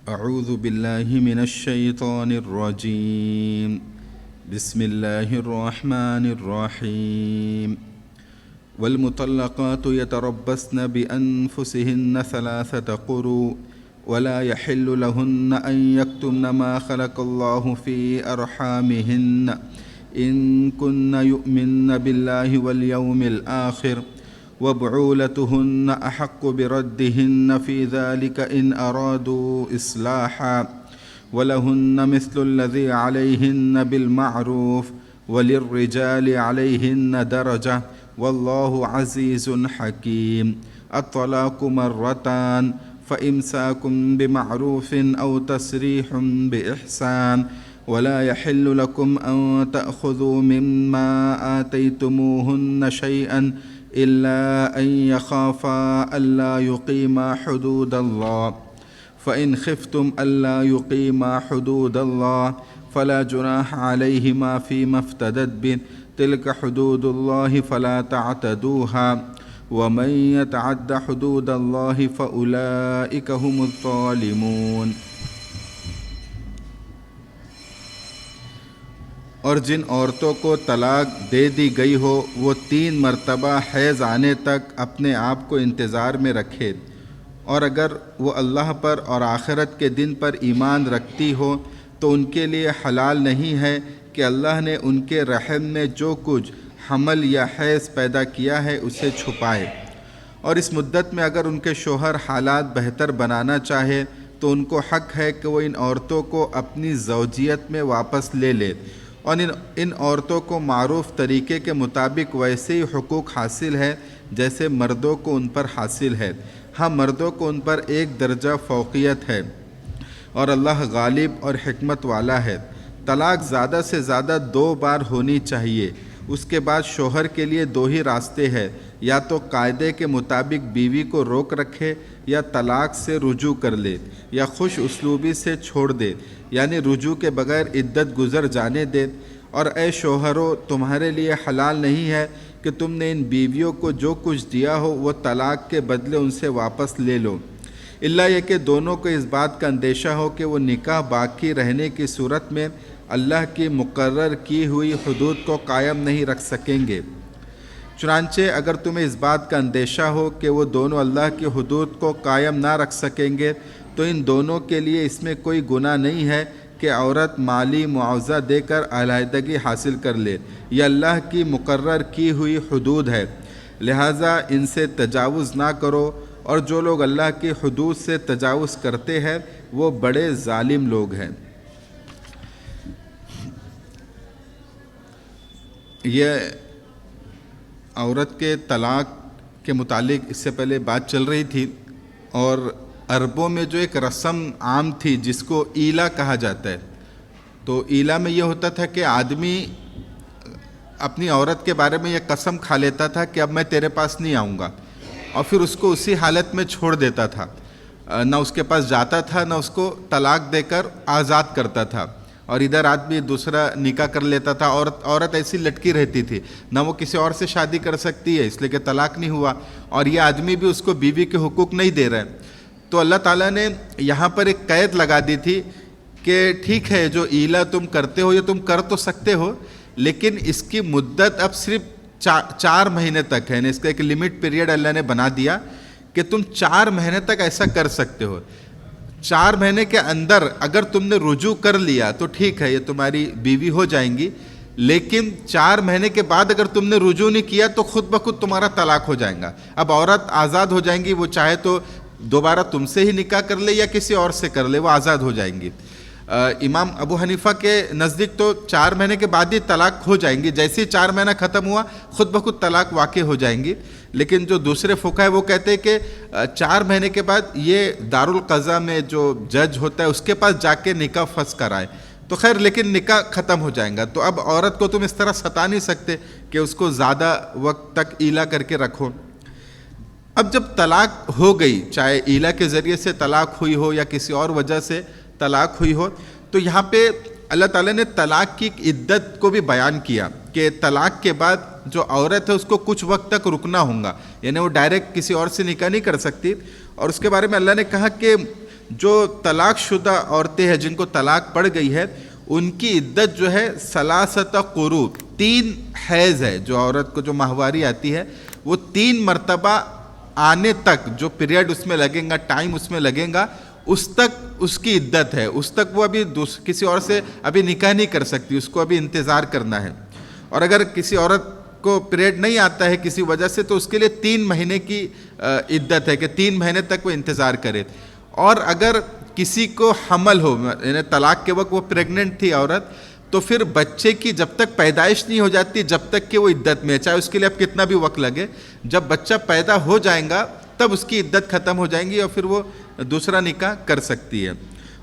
اعوذ باللہ من الشیطان الرجیم بسم اللہ الرحمن الرحیم والمطلقات يتربصن بأنفسهن ثلاثة قروء ولا يحل لهن أن يكتمن ما خلق الله في أرحامهن إن كن يؤمن بالله واليوم الآخر وبعولتهن أحق بردهن في ذلك إن أرادوا إصلاحا ولهن مثل الذي عليهن بالمعروف وللرجال عليهن درجة والله عزيز حكيم الطلاق مرتان فإمساك بمعروف أو تسريح بإحسان ولا يحل لكم أن تأخذوا مما آتيتموهن شيئا إلا أن يخافا ألا يقيما حدود الله فإن خفتم ألا يقيما حدود الله فلا جناح عليهما فيما افتدت به تلك حدود الله فلا تعتدوها ومن يتعد حدود الله فأولئك هم الظالمون۔ اور جن عورتوں کو طلاق دے دی گئی ہو وہ 3 مرتبہ حیض آنے تک اپنے آپ کو انتظار میں رکھے، اور اگر وہ اللہ پر اور آخرت کے دن پر ایمان رکھتی ہو تو ان کے لیے حلال نہیں ہے کہ اللہ نے ان کے رحم میں جو کچھ حمل یا حیض پیدا کیا ہے اسے چھپائے، اور اس مدت میں اگر ان کے شوہر حالات بہتر بنانا چاہے تو ان کو حق ہے کہ وہ ان عورتوں کو اپنی زوجیت میں واپس لے لے، اور ان عورتوں کو معروف طریقے کے مطابق ویسے ہی حقوق حاصل ہے جیسے مردوں کو ان پر حاصل ہے۔ ہاں، مردوں کو ان پر 1 درجہ فوقیت ہے، اور اللہ غالب اور حکمت والا ہے۔ طلاق زیادہ سے زیادہ 2 بار ہونی چاہیے۔ اس کے بعد شوہر کے لیے 2 ہی راستے ہیں، یا تو قاعدے کے مطابق بیوی کو روک رکھے یا طلاق سے رجوع کر لے یا خوش اسلوبی سے چھوڑ دے، یعنی رجوع کے بغیر عدت گزر جانے دے۔ اور اے شوہرو، تمہارے لیے حلال نہیں ہے کہ تم نے ان بیویوں کو جو کچھ دیا ہو وہ طلاق کے بدلے ان سے واپس لے لو، الا یہ کہ دونوں کو اس بات کا اندیشہ ہو کہ وہ نکاح باقی رہنے کی صورت میں اللہ کی مقرر کی ہوئی حدود کو قائم نہیں رکھ سکیں گے۔ چنانچہ اگر تمہیں اس بات کا اندیشہ ہو کہ وہ دونوں اللہ کی حدود کو قائم نہ رکھ سکیں گے تو ان دونوں کے لیے اس میں کوئی گناہ نہیں ہے کہ عورت مالی معاوضہ دے کر علیحدگی حاصل کر لے، یہ اللہ کی مقرر کی ہوئی حدود ہے، لہٰذا ان سے تجاوز نہ کرو، اور جو لوگ اللہ کی حدود سے تجاوز کرتے ہیں وہ بڑے ظالم لوگ ہیں۔ یہ عورت کے طلاق کے متعلق اس سے پہلے بات چل رہی تھی، اور عربوں میں جو ایک رسم عام تھی جس کو ایلا کہا جاتا ہے، تو ایلا میں یہ ہوتا تھا کہ آدمی اپنی عورت کے بارے میں یہ قسم کھا لیتا تھا کہ اب میں تیرے پاس نہیں آؤں گا، اور پھر اس کو اسی حالت میں چھوڑ دیتا تھا، نہ اس کے پاس جاتا تھا نہ اس کو طلاق دے کر آزاد کرتا تھا، اور ادھر آدمی دوسرا نکاح کر لیتا تھا۔ عورت ایسی لٹکی رہتی تھی، نہ وہ کسی اور سے شادی کر سکتی ہے اس لیے کہ طلاق نہیں ہوا، اور یہ آدمی بھی اس کو بیوی کے حقوق نہیں دے رہا ہے۔ تو اللہ تعالیٰ نے یہاں پر ایک قید لگا دی تھی کہ ٹھیک ہے، جو ایلا تم کرتے ہو یہ تم کر تو سکتے ہو، لیکن اس کی مدت اب صرف 4 مہینے تک ہے، اس کا ایک لمٹ پیریڈ اللہ نے بنا دیا کہ تم 4 مہینے تک ایسا کر سکتے ہو۔ 4 مہینے کے اندر اگر تم نے رجوع کر لیا تو ٹھیک ہے، یہ تمہاری بیوی ہو جائیں گی، لیکن 4 مہینے کے بعد اگر تم نے رجوع نہیں کیا تو خود بخود تمہارا طلاق ہو جائے گا۔ اب عورت آزاد ہو جائیں گی، وہ چاہے تو دوبارہ تم سے ہی نکاح کر لے یا کسی اور سے کر لے، وہ آزاد ہو جائیں گی۔ امام ابو حنیفہ کے نزدیک تو 4 مہینے کے بعد ہی طلاق ہو جائیں گی، جیسے ہی 4 مہینہ ختم ہوا خود بخود طلاق واقع ہو جائیں گی۔ لیکن جو دوسرے فقہا ہیں وہ کہتے ہیں کہ 4 مہینے کے بعد یہ دارالقضاء میں جو جج ہوتا ہے اس کے پاس جا کے نکاح فسخ کرائے تو خیر، لیکن نکاح ختم ہو جائے گا۔ تو اب عورت کو تم اس طرح ستا نہیں سکتے کہ اس کو زیادہ وقت تک ایلا کر کے رکھو۔ اب جب طلاق ہو گئی، چاہے ایلا کے ذریعے سے طلاق ہوئی ہو یا کسی اور وجہ سے طلاق ہوئی ہو، تو یہاں پہ اللہ تعالیٰ نے طلاق کی عدت کو بھی بیان کیا کہ طلاق کے بعد جو عورت ہے اس کو کچھ وقت تک رکنا ہوگا، یعنی وہ ڈائریکٹ کسی اور سے نکاح نہیں کر سکتی۔ اور اس کے بارے میں اللہ نے کہا کہ جو طلاق شدہ عورتیں ہیں جن کو طلاق پڑ گئی ہے ان کی عدت جو ہے ثلاثۃ قروء، 3 حیض ہے. جو عورت کو جو ماہواری آتی ہے وہ 3 مرتبہ آنے تک جو پیریڈ اس میں لگیں گا، ٹائم اس میں لگیں گا، اس تک اس کی عدت ہے. اس تک وہ ابھی کسی اور سے ابھی نکاح نہیں کر سکتی، اس کو ابھی انتظار کرنا ہے. اور اگر کسی عورت کو پیریڈ نہیں آتا ہے کسی وجہ سے تو اس کے لیے 3 مہینے کی عدت ہے کہ 3 مہینے تک وہ انتظار کرے. اور اگر کسی کو حمل ہو، یعنی طلاق کے وقت وہ پریگننٹ تھی عورت، تو پھر بچے کی جب تک پیدائش نہیں ہو جاتی جب تک کہ وہ عدت میں ہے، چاہے اس کے لیے اب کتنا بھی وقت لگے، جب بچہ پیدا ہو جائے گا تب اس کی عدت ختم ہو جائیں گی اور پھر وہ دوسرا نکاح کر سکتی ہے.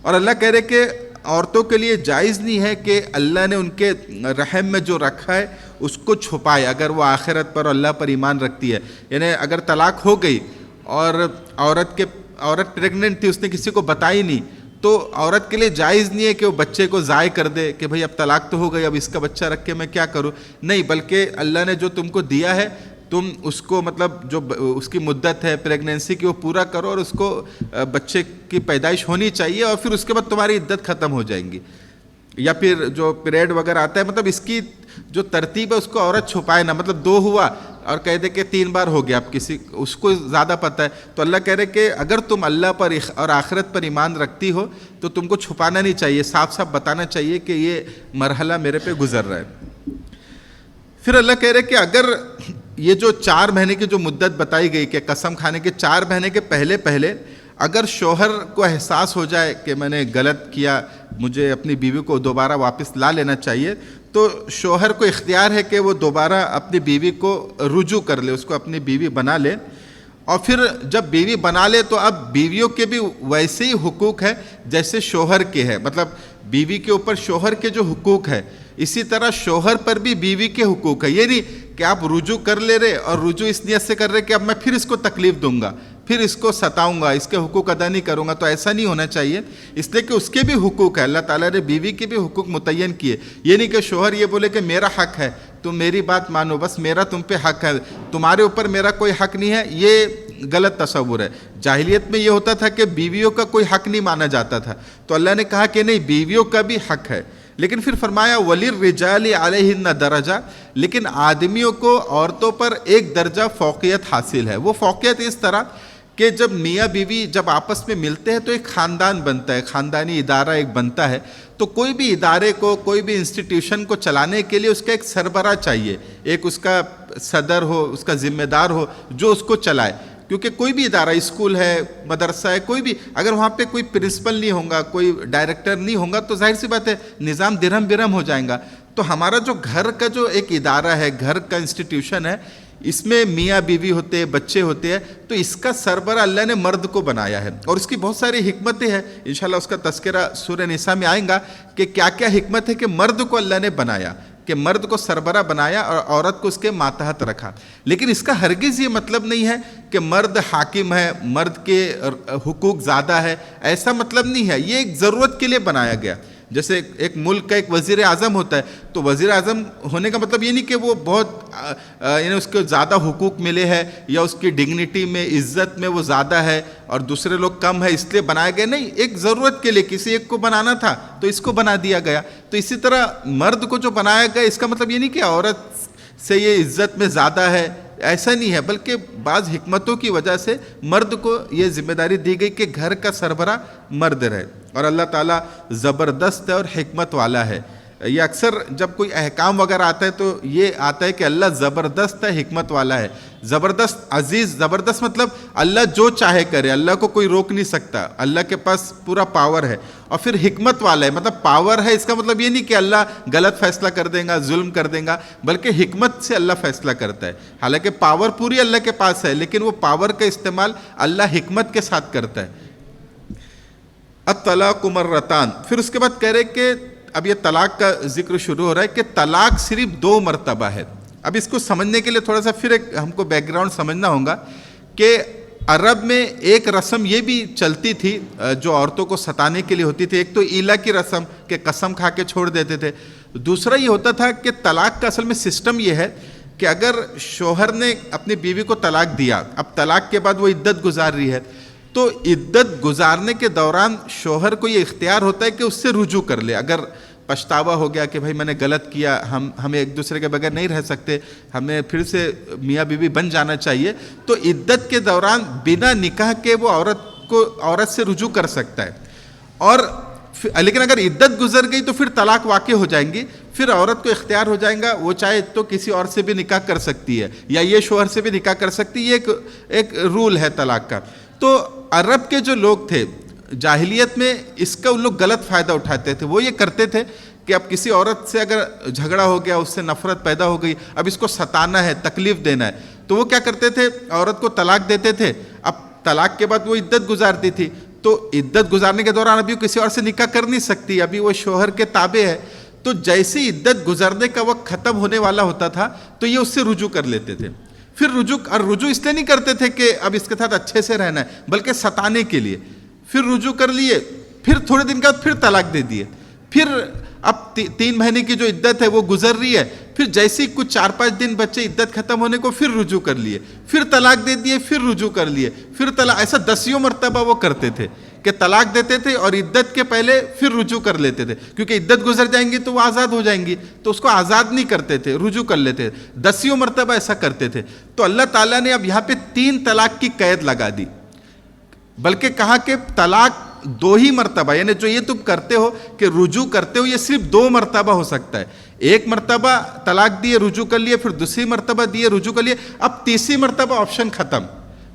اور اللہ کہہ رہے کہ عورتوں کے لیے جائز نہیں ہے کہ اللہ نے ان کے رحم میں جو رکھا ہے اس کو چھپائے اگر وہ آخرت پر اور اللہ پر ایمان رکھتی ہے. یعنی اگر طلاق ہو گئی اور عورت پریگننٹ تھی، اس نے کسی کو بتائی نہیں، تو عورت کے لیے جائز نہیں ہے کہ وہ بچے کو ضائع کر دے کہ بھئی اب طلاق تو ہو گئی، اب اس کا بچہ رکھ کے میں کیا کروں. نہیں، بلکہ اللہ نے جو تم کو دیا ہے تم اس کو مطلب جو اس کی مدت ہے پریگننسی کی وہ پورا کرو، اور اس کو بچے کی پیدائش ہونی چاہیے، اور پھر اس کے بعد تمہاری عدت ختم ہو جائیں گی. یا پھر جو پیریڈ وغیرہ آتا ہے، مطلب اس کی جو ترتیب ہے اس کو عورت چھپائے نہ، مطلب 2 ہوا اور کہہ دے کہ 3 بار ہو گیا، اب کسی اس کو زیادہ پتہ ہے. تو اللہ کہہ رہے کہ اگر تم اللہ پر اور آخرت پر ایمان رکھتی ہو تو تم کو چھپانا نہیں چاہیے، صاف صاف بتانا چاہیے کہ یہ مرحلہ میرے پہ گزر رہا ہے. پھر اللہ کہہ رہے کہ اگر یہ جو 4 مہینے کی جو مدت بتائی گئی کہ قسم کھانے کے 4 مہینے کے پہلے اگر شوہر کو احساس ہو جائے کہ میں نے غلط کیا، مجھے اپنی بیوی کو دوبارہ واپس لا لینا چاہیے، تو شوہر کو اختیار ہے کہ وہ دوبارہ اپنی بیوی کو رجوع کر لے، اس کو اپنی بیوی بنا لے. اور پھر جب بیوی بنا لے تو اب بیویوں کے بھی ویسے ہی حقوق ہے جیسے شوہر کے ہے، مطلب بیوی کے اوپر شوہر کے جو حقوق ہے اسی طرح شوہر پر بھی بیوی کے حقوق ہے. یہ نہیں کہ آپ رجوع کر لے رہے اور رجوع اس نیت سے کر رہے کہ اب میں پھر اس کو تکلیف دوں گا، پھر اس کو ستاؤں گا، اس کے حقوق ادا نہیں کروں گا. تو ایسا نہیں ہونا چاہیے، اس لیے کہ اس کے بھی حقوق ہے. اللہ تعالیٰ نے بیوی کے بھی حقوق متعین کیے. یہ نہیں کہ شوہر یہ بولے کہ میرا حق ہے، تم میری بات مانو، بس میرا تم پہ حق ہے، تمہارے اوپر میرا کوئی حق نہیں ہے. یہ غلط تصور ہے. جاہلیت میں یہ ہوتا تھا کہ بیویوں کا کوئی حق نہیں مانا جاتا تھا، تو اللہ نے کہا کہ نہیں، بیویوں کا بھی حق ہے. لیکن پھر فرمایا وَلِلرِّجَالِ عَلَيْهِنَّ دَرَجَةٌ، لیکن آدمیوں کو عورتوں پر ایک درجہ فوقیت حاصل ہے. وہ فوقیت اس طرح کہ جب میاں بیوی جب آپس میں ملتے ہیں تو ایک خاندان بنتا ہے، خاندانی ادارہ ایک بنتا ہے. تو کوئی بھی ادارے کو، کوئی بھی انسٹیٹیوشن کو چلانے کے لیے اس کا ایک سربراہ چاہیے، ایک اس کا صدر ہو، اس کا ذمہ دار ہو جو اس کو چلائے. کیونکہ کوئی بھی ادارہ، اسکول ہے، مدرسہ ہے، کوئی بھی، اگر وہاں پہ کوئی پرنسپل نہیں ہوگا، کوئی ڈائریکٹر نہیں ہوگا تو ظاہر سی بات ہے نظام درہم برہم ہو جائیں گا. تو ہمارا جو گھر کا جو ایک ادارہ ہے، گھر کا انسٹیٹیوشن ہے، اس میں میاں بیوی ہوتے ہیں، بچے ہوتے ہیں، تو اس کا سربراہ اللہ نے مرد کو بنایا ہے. اور اس کی بہت ساری حکمتیں ہیں، انشاءاللہ اس کا تذکرہ سورہ نساء میں آئیں گا کہ کیا کیا حکمت ہے کہ مرد کو اللہ نے بنایا، کہ مرد کو سربراہ بنایا اور عورت کو اس کے ماتحت رکھا. لیکن اس کا ہرگز یہ مطلب نہیں ہے کہ مرد حاکم ہے، مرد کے حقوق زیادہ ہے، ایسا مطلب نہیں ہے. یہ ایک ضرورت کے لیے بنایا گیا. جیسے ایک ملک کا ایک وزیر اعظم ہوتا ہے، تو وزیر اعظم ہونے کا مطلب یہ نہیں کہ وہ بہت یعنی اس کو زیادہ حقوق ملے ہیں یا اس کی ڈگنیٹی میں، عزت میں وہ زیادہ ہے اور دوسرے لوگ کم ہے اس لیے بنایا گیا. نہیں، ایک ضرورت کے لیے کسی ایک کو بنانا تھا تو اس کو بنا دیا گیا. تو اسی طرح مرد کو جو بنایا گیا اس کا مطلب یہ نہیں کہ عورت سے یہ عزت میں زیادہ ہے، ایسا نہیں ہے، بلکہ بعض حکمتوں کی وجہ سے مرد کو یہ ذمہ داری دی گئی کہ گھر کا سربراہ مرد رہے. اور اللہ تعالیٰ زبردست ہے اور حکمت والا ہے. یہ اکثر جب کوئی احکام وغیرہ آتا ہے تو یہ آتا ہے کہ اللہ زبردست ہے، حکمت والا ہے. زبردست، عزیز، زبردست مطلب اللہ جو چاہے کرے، اللہ کو کوئی روک نہیں سکتا، اللہ کے پاس پورا پاور ہے. اور پھر حکمت والا ہے، مطلب پاور ہے، اس کا مطلب یہ نہیں کہ اللہ غلط فیصلہ کر دے گا، ظلم کر دے گا، بلکہ حکمت سے اللہ فیصلہ کرتا ہے. حالانکہ پاور پوری اللہ کے پاس ہے، لیکن وہ پاور کا استعمال اللہ حکمت کے ساتھ کرتا ہے. الطلاق مرتان، پھر اس کے بعد کہہ رہے کہ اب یہ طلاق کا ذکر شروع ہو رہا ہے کہ طلاق صرف 2 مرتبہ ہے. اب اس کو سمجھنے کے لیے تھوڑا سا پھر ہم کو بیک گراؤنڈ سمجھنا ہوگا کہ عرب میں ایک رسم یہ بھی چلتی تھی جو عورتوں کو ستانے کے لیے ہوتی تھی. ایک تو ایلا کی رسم کہ قسم کھا کے چھوڑ دیتے تھے. دوسرا یہ ہوتا تھا کہ طلاق کا اصل میں سسٹم یہ ہے کہ اگر شوہر نے اپنی بیوی کو طلاق دیا، اب طلاق کے بعد وہ عدت گزار رہی ہے، تو عدت گزارنے کے دوران شوہر کو یہ اختیار ہوتا ہے کہ اس سے رجوع کر لے. اگر پچھتاوا ہو گیا کہ بھائی میں نے غلط کیا, ہمیں ایک دوسرے کے بغیر نہیں رہ سکتے, ہمیں پھر سے میاں بیوی بن جانا چاہیے, تو عدت کے دوران بنا نکاح کے وہ عورت سے رجوع کر سکتا ہے. اور لیکن اگر عدت گزر گئی تو پھر طلاق واقع ہو جائیں گی, پھر عورت کو اختیار ہو جائے گا, وہ چاہے تو کسی اور سے بھی نکاح کر سکتی ہے یا یہ شوہر سے بھی نکاح کر سکتی ہے. یہ ایک رول ہے طلاق کا. تو عرب کے جو لوگ تھے جاہلیت میں اس کا ان لوگ غلط فائدہ اٹھاتے تھے. وہ یہ کرتے تھے کہ اب کسی عورت سے اگر جھگڑا ہو گیا, اس سے نفرت پیدا ہو گئی, اب اس کو ستانا ہے, تکلیف دینا ہے, تو وہ کیا کرتے تھے, عورت کو طلاق دیتے تھے. اب طلاق کے بعد وہ عدت گزارتی تھی, تو عدت گزارنے کے دوران ابھی کسی اور سے نکاح کر نہیں سکتی, ابھی وہ شوہر کے تابع ہے. تو جیسی عدت گزرنے کا وقت ختم ہونے والا ہوتا تھا تو یہ اس سے رجوع کر لیتے تھے. پھر رجوع اس لیے نہیں کرتے تھے کہ اب اس کے ساتھ اچھے سے رہنا ہے, بلکہ ستانے کے لیے. پھر رجوع کر لیے, پھر تھوڑے دن کے بعد پھر طلاق دے دیے, پھر اب 3 مہینے کی جو عدت ہے وہ گزر رہی ہے, پھر جیسے کچھ 4-5 دن بچے عدت ختم ہونے کو پھر رجوع کر لیے, پھر طلاق دے دیے, پھر رجوع کر لیے, پھر طلاق. ایسا 10 مرتبہ وہ کرتے تھے کہ طلاق دیتے تھے اور عدت کے پہلے پھر رجوع کر لیتے تھے, کیونکہ عدت گزر جائیں گی تو وہ آزاد ہو جائیں گی, تو اس کو آزاد نہیں کرتے تھے, رجوع کر لیتے تھے. 10 مرتبہ ایسا کرتے تھے. تو اللہ تعالیٰ نے اب یہاں پہ 3 طلاق کی قید لگا دی, بلکہ کہا کہ طلاق 2 مرتبہ, یعنی جو یہ تم کرتے ہو کہ رجوع کرتے ہو, یہ صرف 2 مرتبہ ہو سکتا ہے. 1 مرتبہ طلاق دیے, رجوع کر لیے, پھر دوسری مرتبہ دیے, رجوع کر لیے, اب تیسری مرتبہ آپشن ختم.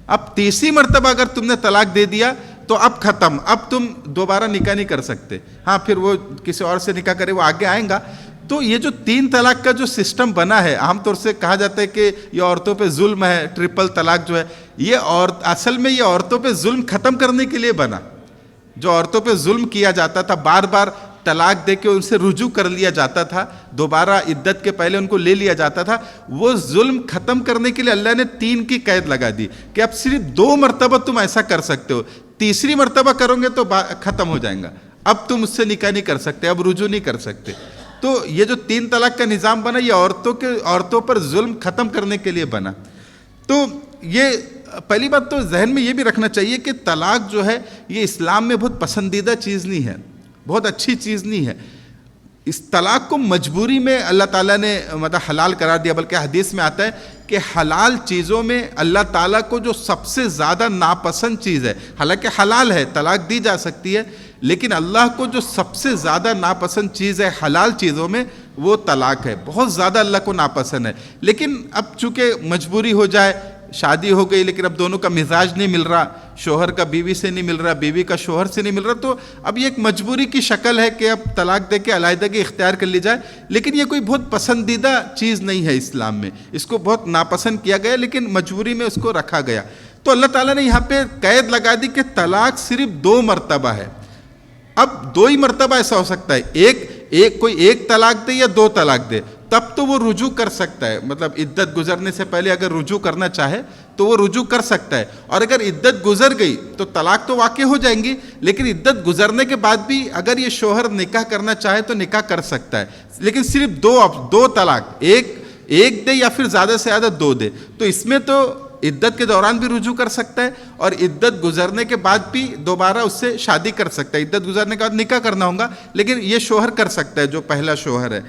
اب تیسری مرتبہ اگر تم نے طلاق دے دیا تو اب ختم, اب تم دوبارہ نکاح نہیں کر سکتے. ہاں پھر وہ کسی اور سے نکاح کرے, وہ آگے آئیں گا. تو یہ جو 3 طلاق کا جو سسٹم بنا ہے, عام طور سے کہا جاتا ہے کہ یہ عورتوں پہ ظلم ہے, ٹرپل طلاق جو ہے, یہ اصل میں یہ عورتوں پہ ظلم ختم کرنے کے لیے بنا. جو عورتوں پہ ظلم کیا جاتا تھا, بار بار طلاق دے کے ان سے رجوع کر لیا جاتا تھا, دوبارہ عدت کے پہلے ان کو لے لیا جاتا تھا, وہ ظلم ختم کرنے کے لیے اللہ نے 3 کی قید لگا دی کہ اب صرف 2 مرتبہ تم ایسا کر سکتے ہو, تیسری مرتبہ کرو گے تو ختم ہو جائیں گا, اب تم اس سے نکاح نہیں کر سکتے, اب رجوع نہیں کر سکتے. تو یہ جو 3 طلاق کا نظام بنا, یہ عورتوں پر ظلم ختم کرنے کے لیے بنا. تو یہ پہلی بات تو ذہن میں یہ بھی رکھنا چاہیے کہ طلاق جو ہے یہ اسلام میں بہت پسندیدہ چیز نہیں ہے, بہت اچھی چیز نہیں ہے. اس طلاق کو مجبوری میں اللہ تعالیٰ نے مطلب حلال قرار دیا, بلکہ حدیث میں آتا ہے کہ حلال چیزوں میں اللہ تعالیٰ کو جو سب سے زیادہ ناپسند چیز ہے, حالانکہ حلال ہے, طلاق دی جا سکتی ہے, لیکن اللہ کو جو سب سے زیادہ ناپسند چیز ہے حلال چیزوں میں وہ طلاق ہے, بہت زیادہ اللہ کو ناپسند ہے. لیکن اب چونکہ مجبوری ہو جائے, شادی ہو گئی لیکن اب دونوں کا مزاج نہیں مل رہا, شوہر کا بیوی سے نہیں مل رہا, بیوی کا شوہر سے نہیں مل رہا, تو اب یہ ایک مجبوری کی شکل ہے کہ اب طلاق دے کے علیحدگی اختیار کر لی جائے. لیکن یہ کوئی بہت پسندیدہ چیز نہیں ہے اسلام میں, اس کو بہت ناپسند کیا گیا, لیکن مجبوری میں اس کو رکھا گیا. تو اللہ تعالیٰ نے یہاں پہ قید لگا دی کہ طلاق صرف 2 مرتبہ ہے. اب 2 ہی مرتبہ ایسا ہو سکتا ہے, کوئی 1 طلاق دے یا 2 طلاق دے, تب تو وہ رجوع کر سکتا ہے. مطلب عدت گزرنے سے پہلے اگر رجوع کرنا چاہے تو وہ رجوع کر سکتا ہے. اور اگر عدت گزر گئی تو طلاق تو واقع ہو جائیں گی, لیکن عدت گزرنے کے بعد بھی اگر یہ شوہر نکاح کرنا چاہے تو نکاح کر سکتا ہے, لیکن صرف 2 طلاق, ایک دے یا پھر زیادہ سے زیادہ 2 دے. تو اس میں تو عدت کے دوران بھی رجوع کر سکتا ہے اور عدت گزرنے کے بعد بھی دوبارہ اس سے شادی کر سکتا ہے. عدت گزرنے کے بعد نکاح کرنا ہوگا, لیکن یہ شوہر کر سکتا ہے جو پہلا شوہر ہے.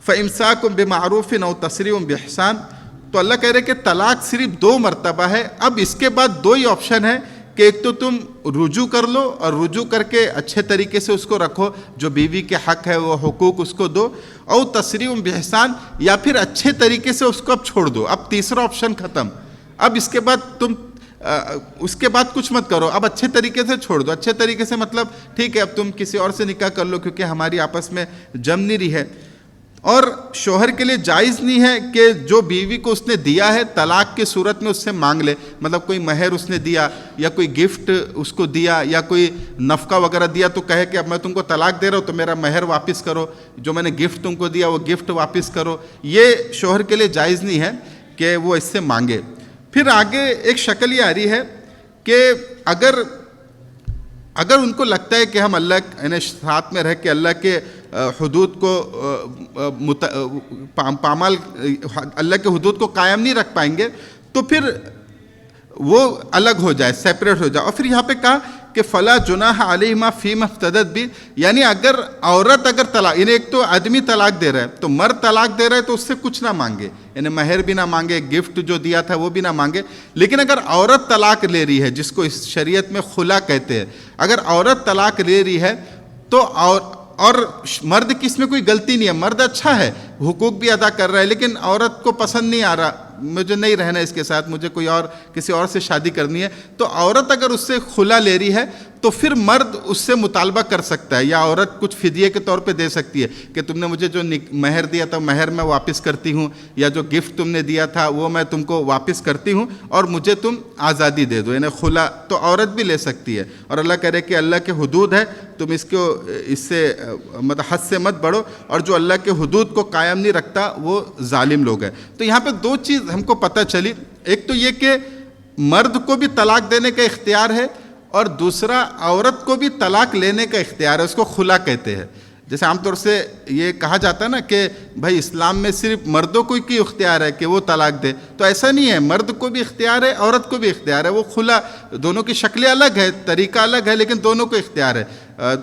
فَإِمْسَاكٌ بِمَعْرُوفٍ أَوْ تَسْرِيحٌ بِإِحْسَانٍ. تو اللہ کہہ رہے کہ طلاق صرف 2 مرتبہ ہے. اب اس کے بعد 2 ہی آپشن ہے کہ ایک تو تم رجوع کر لو اور رجوع کر کے اچھے طریقے سے اس کو رکھو, جو بیوی کے حق ہے وہ حقوق اس کو دو, اور تسریح بإحسان, یا پھر اچھے طریقے سے اس کو اب چھوڑ دو. اب تیسرا آپشن ختم. اب اس کے بعد اس کے بعد کچھ مت کرو, اب اچھے طریقے سے چھوڑ دو. اچھے طریقے سے مطلب ٹھیک ہے اب تم کسی اور سے نکاح کر لو کیونکہ ہماری آپس میں جم نہیں رہی ہے. اور شوہر کے لیے جائز نہیں ہے کہ جو بیوی کو اس نے دیا ہے طلاق کی صورت میں اس سے مانگ لے. مطلب کوئی مہر اس نے دیا یا کوئی گفٹ اس کو دیا یا کوئی نفقہ وغیرہ دیا تو کہے کہ اب میں تم کو طلاق دے رہا ہوں تو میرا مہر واپس کرو, جو میں نے گفٹ تم کو دیا وہ گفٹ واپس کرو. یہ شوہر کے لیے جائز نہیں ہے کہ وہ اس سے مانگے. پھر آگے ایک شکل یہ آ رہی ہے کہ اگر ان کو لگتا ہے کہ ہم اللہ یعنی ساتھ میں رہ کے اللہ کے حدود کو پامال اللہ کے حدود کو قائم نہیں رکھ پائیں گے, تو پھر وہ الگ ہو جائے، سیپریٹ ہو جائے. اور پھر یہاں پہ کہا کہ فلا جناح علیہما فیما افتدت بھی، یعنی اگر عورت اگر طلاق، یعنی ایک تو آدمی طلاق دے رہا ہے تو مرد طلاق دے رہا ہے تو اس سے کچھ نہ مانگے، یعنی مہر بھی نہ مانگے، گفٹ جو دیا تھا وہ بھی نہ مانگے. لیکن اگر عورت طلاق لے رہی ہے، جس کو اس شریعت میں خلا کہتے ہیں، اگر عورت طلاق لے رہی ہے تو اور مرد کی اس میں کوئی غلطی نہیں ہے، مرد اچھا ہے، حقوق بھی ادا کر رہا ہے، لیکن عورت کو پسند نہیں آ رہا، مجھے نہیں رہنا اس کے ساتھ، مجھے کوئی اور کسی اور سے شادی کرنی ہے، تو عورت اگر اس سے خلا لے رہی ہے تو پھر مرد اس سے مطالبہ کر سکتا ہے، یا عورت کچھ فدیے کے طور پہ دے سکتی ہے کہ تم نے مجھے جو مہر دیا تھا مہر میں واپس کرتی ہوں، یا جو گفٹ تم نے دیا تھا وہ میں تم کو واپس کرتی ہوں اور مجھے تم آزادی دے دو، یعنی خلا تو عورت بھی لے سکتی ہے. اور اللہ کرے کہ اللہ کے حدود ہے، تم اس سے مطلب حد سے مت بڑھو، اور جو اللہ کے حدود کو قائم نہیں رکھتا وہ ظالم لوگ ہیں. تو یہاں پہ دو چیز ہم کو پتہ چلی، ایک تو یہ کہ مرد کو بھی طلاق دینے کا اختیار ہے، اور دوسرا عورت کو بھی طلاق لینے کا اختیار ہے، اس کو خلا کہتے ہیں. جیسے عام طور سے یہ کہا جاتا ہے نا کہ بھائی اسلام میں صرف مردوں کو ہی اختیار ہے کہ وہ طلاق دے، تو ایسا نہیں ہے، مرد کو بھی اختیار ہے، عورت کو بھی اختیار ہے. وہ خلا دونوں کی شکلیں الگ ہے، طریقہ الگ ہے، لیکن دونوں کو اختیار ہے.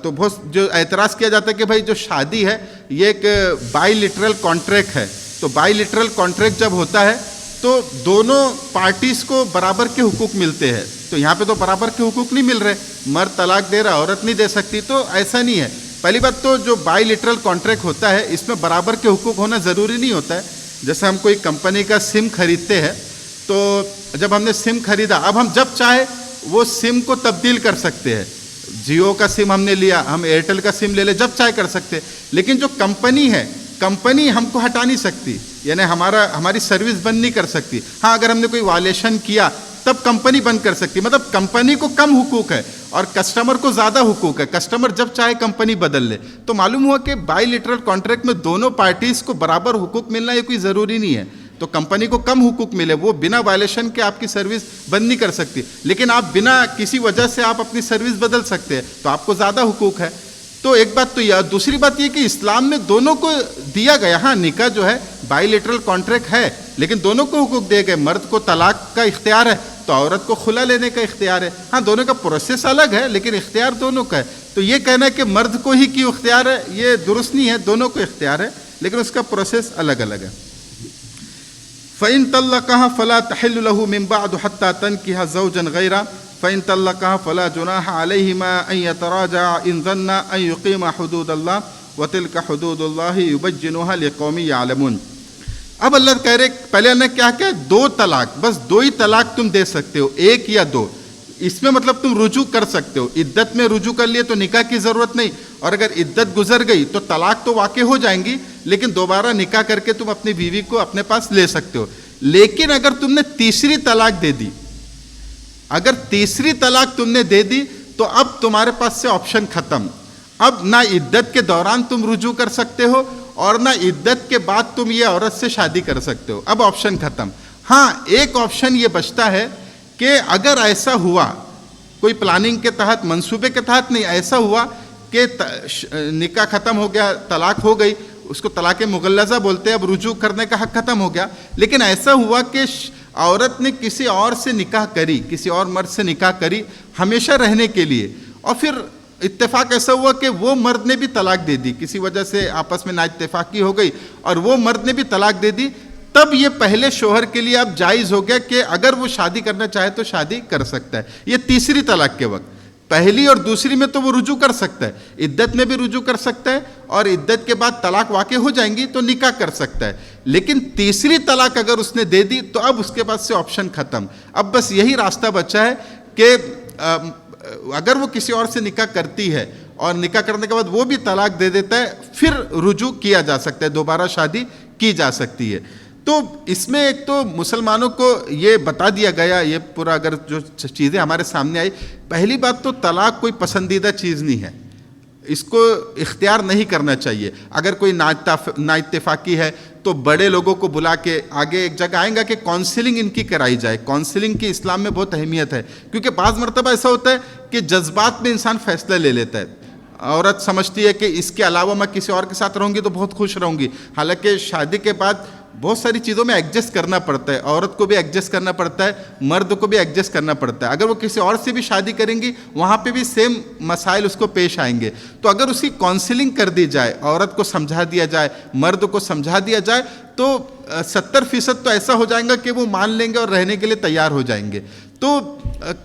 تو بہت جو اعتراض کیا جاتا ہے کہ بھائی جو شادی ہے یہ ایک بائی لٹرل کانٹریکٹ ہے، تو بائی لٹرل کانٹریکٹ جب ہوتا ہے تو دونوں پارٹیز کو برابر کے حقوق ملتے ہیں. تو یہاں پہ تو برابر کے حقوق نہیں مل رہے، مرد طلاق دے رہا عورت نہیں دے سکتی، تو ایسا نہیں ہے. پہلی بات تو جو بائی لٹرل کانٹریکٹ ہوتا ہے اس میں برابر کے حقوق ہونا ضروری نہیں ہوتا ہے. جیسے ہم کوئی کمپنی کا سم خریدتے ہیں، تو جب ہم نے سم خریدا، اب ہم جب چاہے وہ سم کو تبدیل کر سکتے ہیں. جیو کا سم ہم نے لیا، ہم ایئرٹیل کا سم لے لے، جب چاہے کر سکتے. لیکن جو کمپنی ہے، کمپنی ہم کو ہٹا نہیں سکتی، یعنی ہماری سروس بند نہیں کر سکتی. ہاں اگر ہم نے کوئی وائلیشن کیا تب کمپنی بند کر سکتی. مطلب کمپنی کو کم حقوق ہے اور کسٹمر کو زیادہ حقوق ہے، کسٹمر جب چاہے کمپنی بدل لے. تو معلوم ہوا کہ بائی لٹرل کانٹریکٹ میں دونوں پارٹیز کو برابر حقوق ملنا یہ کوئی ضروری نہیں ہے. تو کمپنی کو کم حقوق ملے، وہ بنا وائلیشن کے آپ کی سروس بند نہیں کر سکتی، لیکن آپ بنا کسی وجہ سے آپ اپنی سروس بدل سکتے ہیں، تو آپ کو زیادہ حقوق ہے. تو ایک بات تو یہ. دوسری بات یہ کہ اسلام میں دونوں کو دیا گیا. ہاں نکاح جو ہے بائی لٹرل کانٹریکٹ ہے، لیکن دونوں کو حقوق دیے گئے. مرد کو طلاق کا اختیار ہے تو عورت کو خلا لینے کا اختیار ہے. ہاں دونوں کا پروسیس الگ ہے لیکن اختیار دونوں کا ہے. تو یہ کہنا ہے کہ مرد کو ہی کیوں اختیار ہے، یہ درست نہیں ہے، دونوں کو اختیار ہے لیکن اس کا پروسیس الگ الگ ہے. فَإِن طَلَّقَهَا فَلَا تَحِلُّ لَهُ مِن بَعْدُ حَتَّى تَنكِحَ زَوْجًا غَيْرَهُ فَإِن طَلَّقَهَا فَلَا جُنَاحَ عَلَيْهِمَا أَن يَتَرَاجَعَا إِن ظَنَّا أَن يُقِيمَا حُدُودَ اللَّهِ وَتِلْكَ حُدُودُ اللَّهِ يُبَيِّنُهَا لِقَوْمٍ يَعْلَمُونَ. اب اللہ کہہ رہے، پہلے اللہ نے کیا کہ دو طلاق، بس دو ہی طلاق تم دے سکتے ہو، ایک یا دو. اس میں مطلب تم رجوع کر سکتے ہو. عدت میں رجوع کر لیے تو نکاح کی ضرورت نہیں، اور اگر عدت گزر گئی تو طلاق تو واقع ہو جائیں گی، لیکن دوبارہ نکاح کر کے تم اپنی بیوی کو اپنے پاس لے سکتے ہو. لیکن اگر تم نے تیسری طلاق دے دی، اگر تیسری طلاق تم نے دے دی تو اب تمہارے پاس سے آپشن ختم. اب نہ عدت کے دوران تم رجوع کر سکتے ہو اور نہ عدت کے بعد تم یہ عورت سے شادی کر سکتے ہو. اب آپشن ختم. ہاں ایک آپشن یہ بچتا ہے کہ اگر ایسا ہوا، کوئی پلاننگ کے تحت، منصوبے کے تحت نہیں، ایسا ہوا کہ نکاح ختم ہو گیا، طلاق ہو گئی، اس کو طلاق مغلظہ بولتے ہیں، اب رجوع کرنے کا حق ختم ہو گیا. لیکن ایسا ہوا کہ عورت نے کسی اور سے نکاح کری، کسی اور مرد سے نکاح کری ہمیشہ رہنے کے لیے، اور پھر اتفاق ایسا ہوا کہ وہ مرد نے بھی طلاق دے دی، کسی وجہ سے آپس میں نا اتفاقی ہو گئی اور وہ مرد نے بھی طلاق دے دی. تب یہ پہلے شوہر کے لیے اب جائز ہو گیا کہ اگر وہ شادی کرنا چاہے تو شادی کر سکتا ہے. یہ تیسری طلاق کے وقت. پہلی اور دوسری میں تو وہ رجوع کر سکتا ہے، عدت میں بھی رجوع کر سکتا ہے، اور عدت کے بعد طلاق واقع ہو جائیں گی تو نکاح کر سکتا ہے. لیکن تیسری طلاق اگر اس نے دے دی تو اب اس کے پاس سے آپشن ختم. اب بس یہی راستہ بچا ہے کہ اگر وہ کسی اور سے نکاح کرتی ہے اور نکاح کرنے کے بعد وہ بھی طلاق دے دیتا ہے، پھر رجوع کیا جا سکتا ہے، دوبارہ شادی کی جا سکتی ہے. تو اس میں ایک تو مسلمانوں کو یہ بتا دیا گیا، یہ پورا اگر جو چیزیں ہمارے سامنے آئی، پہلی بات تو طلاق کوئی پسندیدہ چیز نہیں ہے، اس کو اختیار نہیں کرنا چاہیے. اگر کوئی نا اتفاقی ہے تو بڑے لوگوں کو بلا کے، آگے ایک جگہ آئیں گا کہ کونسلنگ ان کی کرائی جائے. کونسلنگ کی اسلام میں بہت اہمیت ہے، کیونکہ بعض مرتبہ ایسا ہوتا ہے کہ جذبات میں انسان فیصلہ لے لیتا ہے. عورت سمجھتی ہے کہ اس کے علاوہ میں کسی اور کے ساتھ رہوں گی تو بہت خوش رہوں گی، حالانکہ شادی کے بعد بہت ساری چیزوں میں ایڈجسٹ کرنا پڑتا ہے، عورت کو بھی ایڈجسٹ کرنا پڑتا ہے، مرد کو بھی ایڈجسٹ کرنا پڑتا ہے. اگر وہ کسی اور سے بھی شادی کریں گی وہاں پہ بھی سیم مسائل اس کو پیش آئیں گے. تو اگر اس کی کاؤنسلنگ کر دی جائے، عورت کو سمجھا دیا جائے، مرد کو سمجھا دیا جائے، تو 70% تو ایسا ہو جائیں گا کہ وہ مان لیں گے اور رہنے کے لیے تیار ہو جائیں گے. تو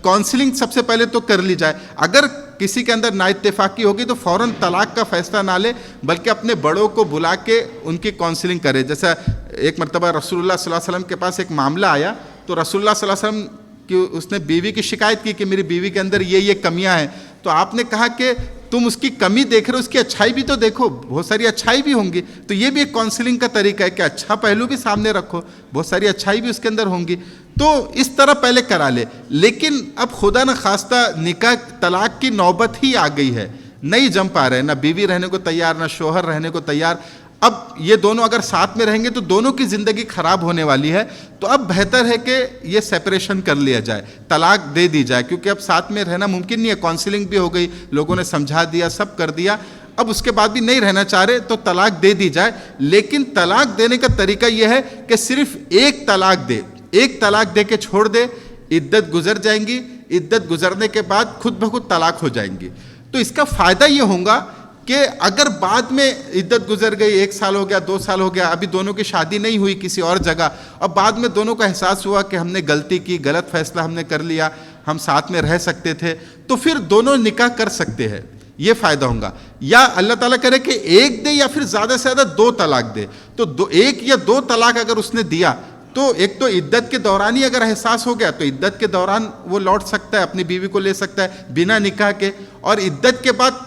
کاؤنسلنگ سب سے پہلے تو کر لی جائے. اگر کسی کے اندر نا اتفاقی ہوگی تو فوراً طلاق کا فیصلہ نہ لے، بلکہ اپنے بڑوں کو بلا کے ان کی کاؤنسلنگ کرے. جیسا ایک مرتبہ رسول اللہ صلی اللہ علیہ وسلم کے پاس ایک معاملہ آیا تو رسول اللہ صلی اللہ علیہ وسلم کی اس نے بیوی کی شکایت کی کہ میری بیوی کے اندر یہ کمیاں ہیں. تو آپ نے کہا کہ تم اس کی کمی دیکھ رہے ہو، اس کی اچھائی بھی تو دیکھو، بہت ساری اچھائی بھی ہوں گی. تو یہ بھی ایک کاؤنسلنگ کا طریقہ ہے کہ اچھا پہلو بھی سامنے رکھو، بہت ساری اچھائی بھی اس کے اندر ہوں گی. تو اس طرح پہلے کرا لے. لیکن اب خدا نہ خواستہ نکاح طلاق کی نوبت ہی آ گئی ہے، نہیں جم پا رہے، نہ بیوی رہنے کو تیار نہ شوہر رہنے کو تیار. اب یہ دونوں اگر ساتھ میں رہیں گے تو دونوں کی زندگی خراب ہونے والی ہے. تو اب بہتر ہے کہ یہ سیپریشن کر لیا جائے، طلاق دے دی جائے، کیونکہ اب ساتھ میں رہنا ممکن نہیں ہے. کاؤنسلنگ بھی ہو گئی، لوگوں نے سمجھا دیا، سب کر دیا، اب اس کے بعد بھی نہیں رہنا چاہ رہے تو طلاق دے دی جائے. لیکن طلاق دینے کا طریقہ یہ ہے کہ صرف ایک طلاق دے، ایک طلاق دے کے چھوڑ دے، عدت گزر جائیں گی، عدت گزرنے کے بعد خود بخود طلاق ہو جائیں گی. تو اس کا فائدہ یہ ہوگا کہ اگر بعد میں عدت گزر گئی، 1 سال ہو گیا، 2 سال ہو گیا، ابھی دونوں کی شادی نہیں ہوئی کسی اور جگہ، اور بعد میں دونوں کو احساس ہوا کہ ہم نے غلطی کی، غلط فیصلہ ہم نے کر لیا، ہم ساتھ میں رہ سکتے تھے، تو پھر دونوں نکاح کر سکتے ہیں. یہ فائدہ ہوگا. یا اللہ تعالیٰ کرے کہ ایک دے یا پھر زیادہ سے زیادہ 2 طلاق دے. تو 1 یا 2 طلاق اگر اس نے دیا تو ایک تو عدت کے دوران ہی اگر احساس ہو گیا تو عدت کے دوران وہ لوٹ سکتا ہے، اپنی بیوی کو لے سکتا ہے بنا نکاح کے. اور عدت کے بعد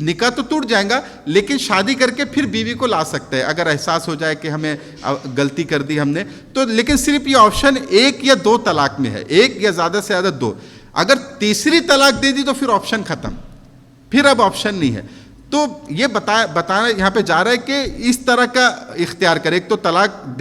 نکاح تو ٹوٹ جائے گا لیکن شادی کر کے پھر بیوی کو لا سکتا ہے اگر احساس ہو جائے کہ ہمیں غلطی کر دی ہم نے تو. لیکن صرف یہ آپشن 1 یا 2 طلاق میں ہے، 1 یا زیادہ سے زیادہ 2. اگر تیسری طلاق دے دی تو پھر آپشن ختم، پھر اب آپشن نہیں ہے. تو یہ بتانا یہاں پہ جا رہا ہے کہ اس طرح کا اختیار کرے. ایک تو طلاق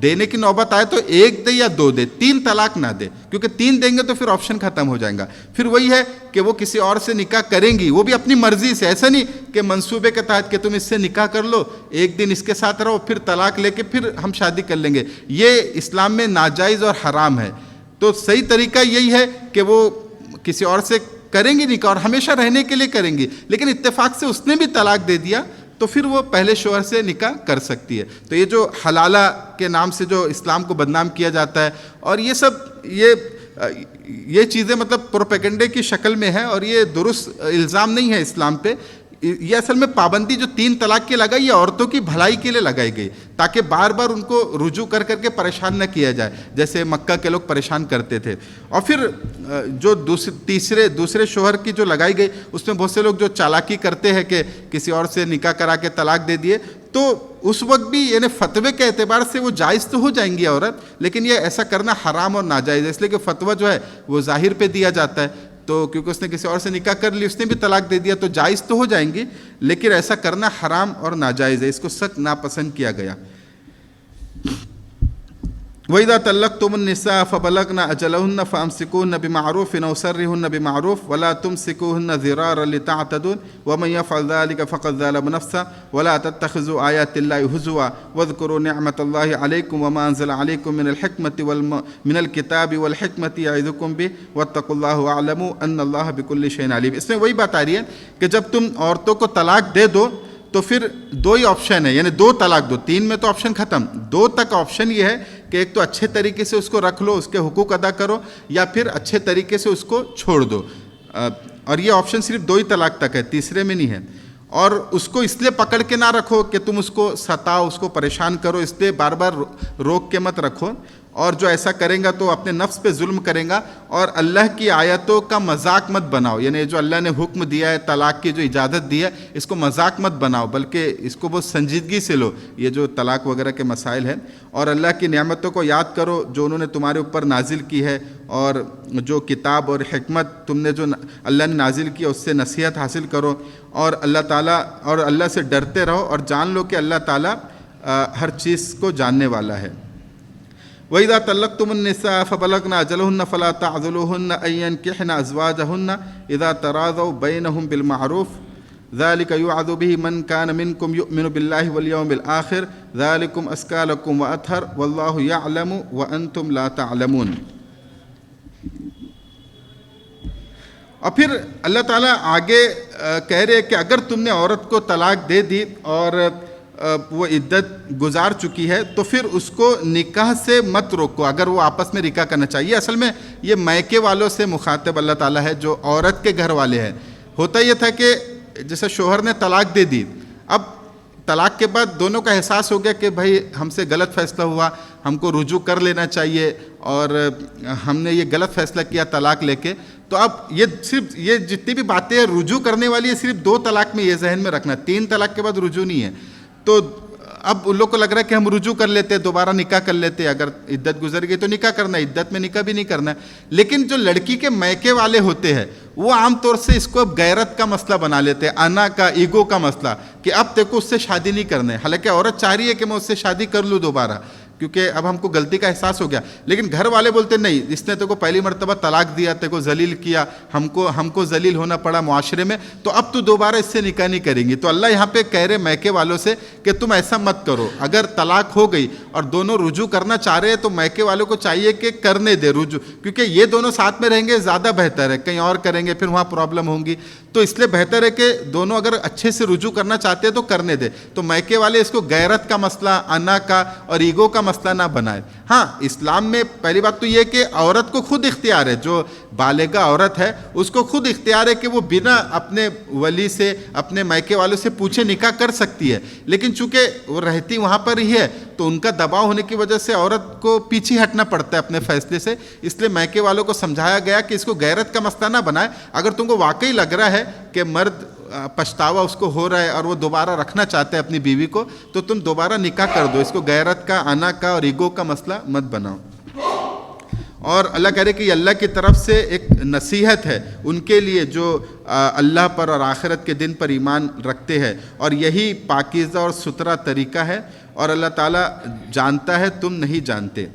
دینے کی نوبت آئے تو 1 دے یا 2 دے، 3 طلاق نہ دے، کیونکہ 3 دیں گے تو پھر آپشن ختم ہو جائے گا. پھر وہی ہے کہ وہ کسی اور سے نکاح کریں گی، وہ بھی اپنی مرضی سے، ایسا نہیں کہ منصوبے کے تحت کہ تم اس سے نکاح کر لو، 1 دن اس کے ساتھ رہو، پھر طلاق لے کے پھر ہم شادی کر لیں گے. یہ اسلام میں ناجائز اور حرام ہے. تو صحیح طریقہ یہی ہے کہ وہ کسی اور سے کریں گی نکاح اور ہمیشہ رہنے کے لیے کریں گی، لیکن اتفاق سے اس نے بھی طلاق دے دیا تو پھر وہ پہلے شوہر سے نکاح کر سکتی ہے. تو یہ جو حلالہ کے نام سے جو اسلام کو بدنام کیا جاتا ہے اور یہ سب یہ چیزیں مطلب پروپیگنڈے کی شکل میں ہے اور یہ درست الزام نہیں ہے اسلام پہ. یہ اصل میں پابندی جو 3 طلاق کی لگائی یہ عورتوں کی بھلائی کے لیے لگائی گئی تاکہ بار بار ان کو رجوع کر کے پریشان نہ کیا جائے جیسے مکہ کے لوگ پریشان کرتے تھے. اور پھر جو دوسرے شوہر کی جو لگائی گئی اس میں بہت سے لوگ جو چالاکی کرتے ہیں کہ کسی اور سے نکاح کرا کے طلاق دے دیے تو اس وقت بھی یعنی فتوے کے اعتبار سے وہ جائز تو ہو جائیں گی عورت، لیکن یہ ایسا کرنا حرام اور ناجائز ہے. اس لیے کہ فتویٰ جو ہے وہ ظاہر پہ دیا جاتا ہے تو کیونکہ اس نے کسی اور سے نکاح کر لی، اس نے بھی طلاق دے دیا تو جائز تو ہو جائیں گی، لیکن ایسا کرنا حرام اور ناجائز ہے، اس کو سخت ناپسند کیا گیا. وَإِذَا طَلَّقْتُمُ النِّسَاءَ فَبَلَغْنَ أَجَلَهُنَّ فَأَمْسِكُوهُنَّ بِمَعْرُوفٍ أَوْ سَرِّحُوهُنَّ بِمَعْرُوفٍ وَلَا تُمْسِكُوهُنَّ ضِرَارًا لِتَعْتَدُوا وَمَن يَفْعَلْ ذَلِكَ فَقَدْ ظَلَمَ نَفْسَهُ وَلَا تَتَّخِذُوا آيَاتِ اللَّهِ هُزُوًا وَاذْكُرُوا نِعْمَةَ اللَّهِ عَلَيْكُمْ وَمَا أَنزَلَ عَلَيْكُم مِّنَ الْحِكْمَةِ من الكتاب والحکمت یعظکم بہ واتقوا اللہ واعلموا ان اللہ بکل شیء علیم. اس میں وہی بات آ رہی ہے کہ جب تم عورتوں کو طلاق دے دو تو پھر 2 ہی آپشن ہے، یعنی 2 طلاق دو، 3 میں تو آپشن ختم، 2 تک آپشن یہ ہے کہ ایک تو اچھے طریقے سے اس کو رکھ لو، اس کے حقوق ادا کرو، یا پھر اچھے طریقے سے اس کو چھوڑ دو. اور یہ آپشن صرف 2 ہی طلاق تک ہے، تیسرے میں نہیں ہے. اور اس کو اس لیے پکڑ کے نہ رکھو کہ تم اس کو ستاؤ، اس کو پریشان کرو، اس لیے بار بار روک کے مت رکھو. اور جو ایسا کریں گا تو اپنے نفس پہ ظلم کریں گا. اور اللہ کی آیتوں کا مذاق مت بناؤ، یعنی جو اللہ نے حکم دیا ہے، طلاق کی جو اجازت دی ہے، اس کو مذاق مت بناؤ بلکہ اس کو بہت سنجیدگی سے لو، یہ جو طلاق وغیرہ کے مسائل ہیں. اور اللہ کی نعمتوں کو یاد کرو جو انہوں نے تمہارے اوپر نازل کی ہے، اور جو کتاب اور حکمت تم نے جو اللہ نے نازل کی اس سے نصیحت حاصل کرو. اور اللہ تعالیٰ اور اللہ سے ڈرتے رہو اور جان لو کہ اللہ تعالیٰ ہر چیز کو جاننے والا ہے. وَإِذَا طَلَّقْتُمُ النِّسَاءَ فَبَلَغْنَ أَجَلَهُنَّ فَلَا تَعْضُلُوهُنَّ أَن يَنكِحْنَ أَزْوَاجَهُنَّ إِذَا تَرَاضَوْا بَيْنَهُم بِالْمَعْرُوفِ ذالک یوعظ بہ من کان منکم یؤمن باللہ والیوم الآخر ذالکم ازکی لکم واطہر واللہ یعلم وانتم لا تعلمون۔ اور پھر اللہ تعالیٰ آگے کہہ رہے کہ اگر تم نے عورت کو طلاق دے دی اور وہ عدت گزار چکی ہے تو پھر اس کو نکاح سے مت روکو، اگر وہ آپس میں نکاح کرنا چاہیے۔ اصل میں یہ میکے والوں سے مخاطب اللہ تعالیٰ ہے جو عورت کے گھر والے ہیں۔ ہوتا یہ تھا کہ جیسے شوہر نے طلاق دے دی، اب طلاق کے بعد دونوں کا احساس ہو گیا کہ بھائی ہم سے غلط فیصلہ ہوا، ہم کو رجوع کر لینا چاہیے اور ہم نے یہ غلط فیصلہ کیا طلاق لے کے۔ تو اب یہ جتنی بھی باتیں رجوع کرنے والی ہے صرف 2 طلاق میں، یہ ذہن میں رکھنا، 3 طلاق کے بعد رجوع نہیں ہے۔ تو اب ان لوگ کو لگ رہا ہے کہ ہم رجوع کر لیتے، دوبارہ نکاح کر لیتے، اگر عدت گزر گئی تو نکاح کرنا ہے، عدت میں نکاح بھی نہیں کرنا ہے۔ لیکن جو لڑکی کے میکے والے ہوتے ہیں وہ عام طور سے اس کو اب غیرت کا مسئلہ بنا لیتے ہیں، انا کا، ایگو کا مسئلہ، کہ اب تیرے کو اس سے شادی نہیں کرنا ہے۔ حالانکہ عورت چاہ رہی ہے کہ میں اس سے شادی کر لوں دوبارہ، کیونکہ اب ہم کو غلطی کا احساس ہو گیا، لیکن گھر والے بولتے نہیں، اس نے تیرے کو پہلی مرتبہ طلاق دیا، تیرے کو ذلیل کیا، ہم کو ذلیل ہونا پڑا معاشرے میں، تو اب تو دوبارہ اس سے نکاح نہیں کریں گی۔ تو اللہ یہاں پہ کہہ رہے میکے والوں سے کہ تم ایسا مت کرو، اگر طلاق ہو گئی اور دونوں رجوع کرنا چاہ رہے ہیں تو میکے والوں کو چاہیے کہ کرنے دے رجوع، کیونکہ یہ دونوں ساتھ میں رہیں گے زیادہ بہتر ہے، کہیں اور کریں گے پھر وہاں پرابلم ہوں گی، تو اس لیے بہتر ہے کہ دونوں اگر اچھے سے رجوع کرنا چاہتے ہیں تو کرنے دے۔ تو میکے والے اس کو غیرت کا مسئلہ، انا کا اور ایگو کا مسئلہ نہ بنائے۔ ہاں، اسلام میں پہلی بات تو یہ کہ عورت کو خود اختیار ہے، جو بالغہ عورت ہے اس کو خود اختیار ہے کہ وہ بنا اپنے ولی سے، اپنے میکے والوں سے پوچھے نکاح کر سکتی ہے، لیکن چونکہ وہ رہتی وہاں پر ہی ہے تو ان کا دباؤ ہونے کی وجہ سے عورت کو پیچھے ہٹنا پڑتا ہے اپنے فیصلے سے، اس لیے میکے والوں کو سمجھایا گیا کہ اس کو غیرت کا مسئلہ نہ بنائے۔ اگر تم کو واقعی لگ رہا ہے کہ مرد پچھتاوا اس کو ہو رہا ہے اور وہ دوبارہ رکھنا چاہتا ہے اپنی بیوی کو، تو تم دوبارہ نکاح کر دو، اس کو غیرت کا، انا کا اور ایگو کا مسئلہ مت بناؤ۔ اور اللہ کہہ رہے کہ یہ اللہ کی طرف سے ایک نصیحت ہے ان کے لیے جو اللہ پر اور آخرت کے دن پر ایمان رکھتے ہیں، اور یہی پاکیزہ اور ستھرا طریقہ ہے، اور اللہ تعالیٰ جانتا ہے تم نہیں جانتے۔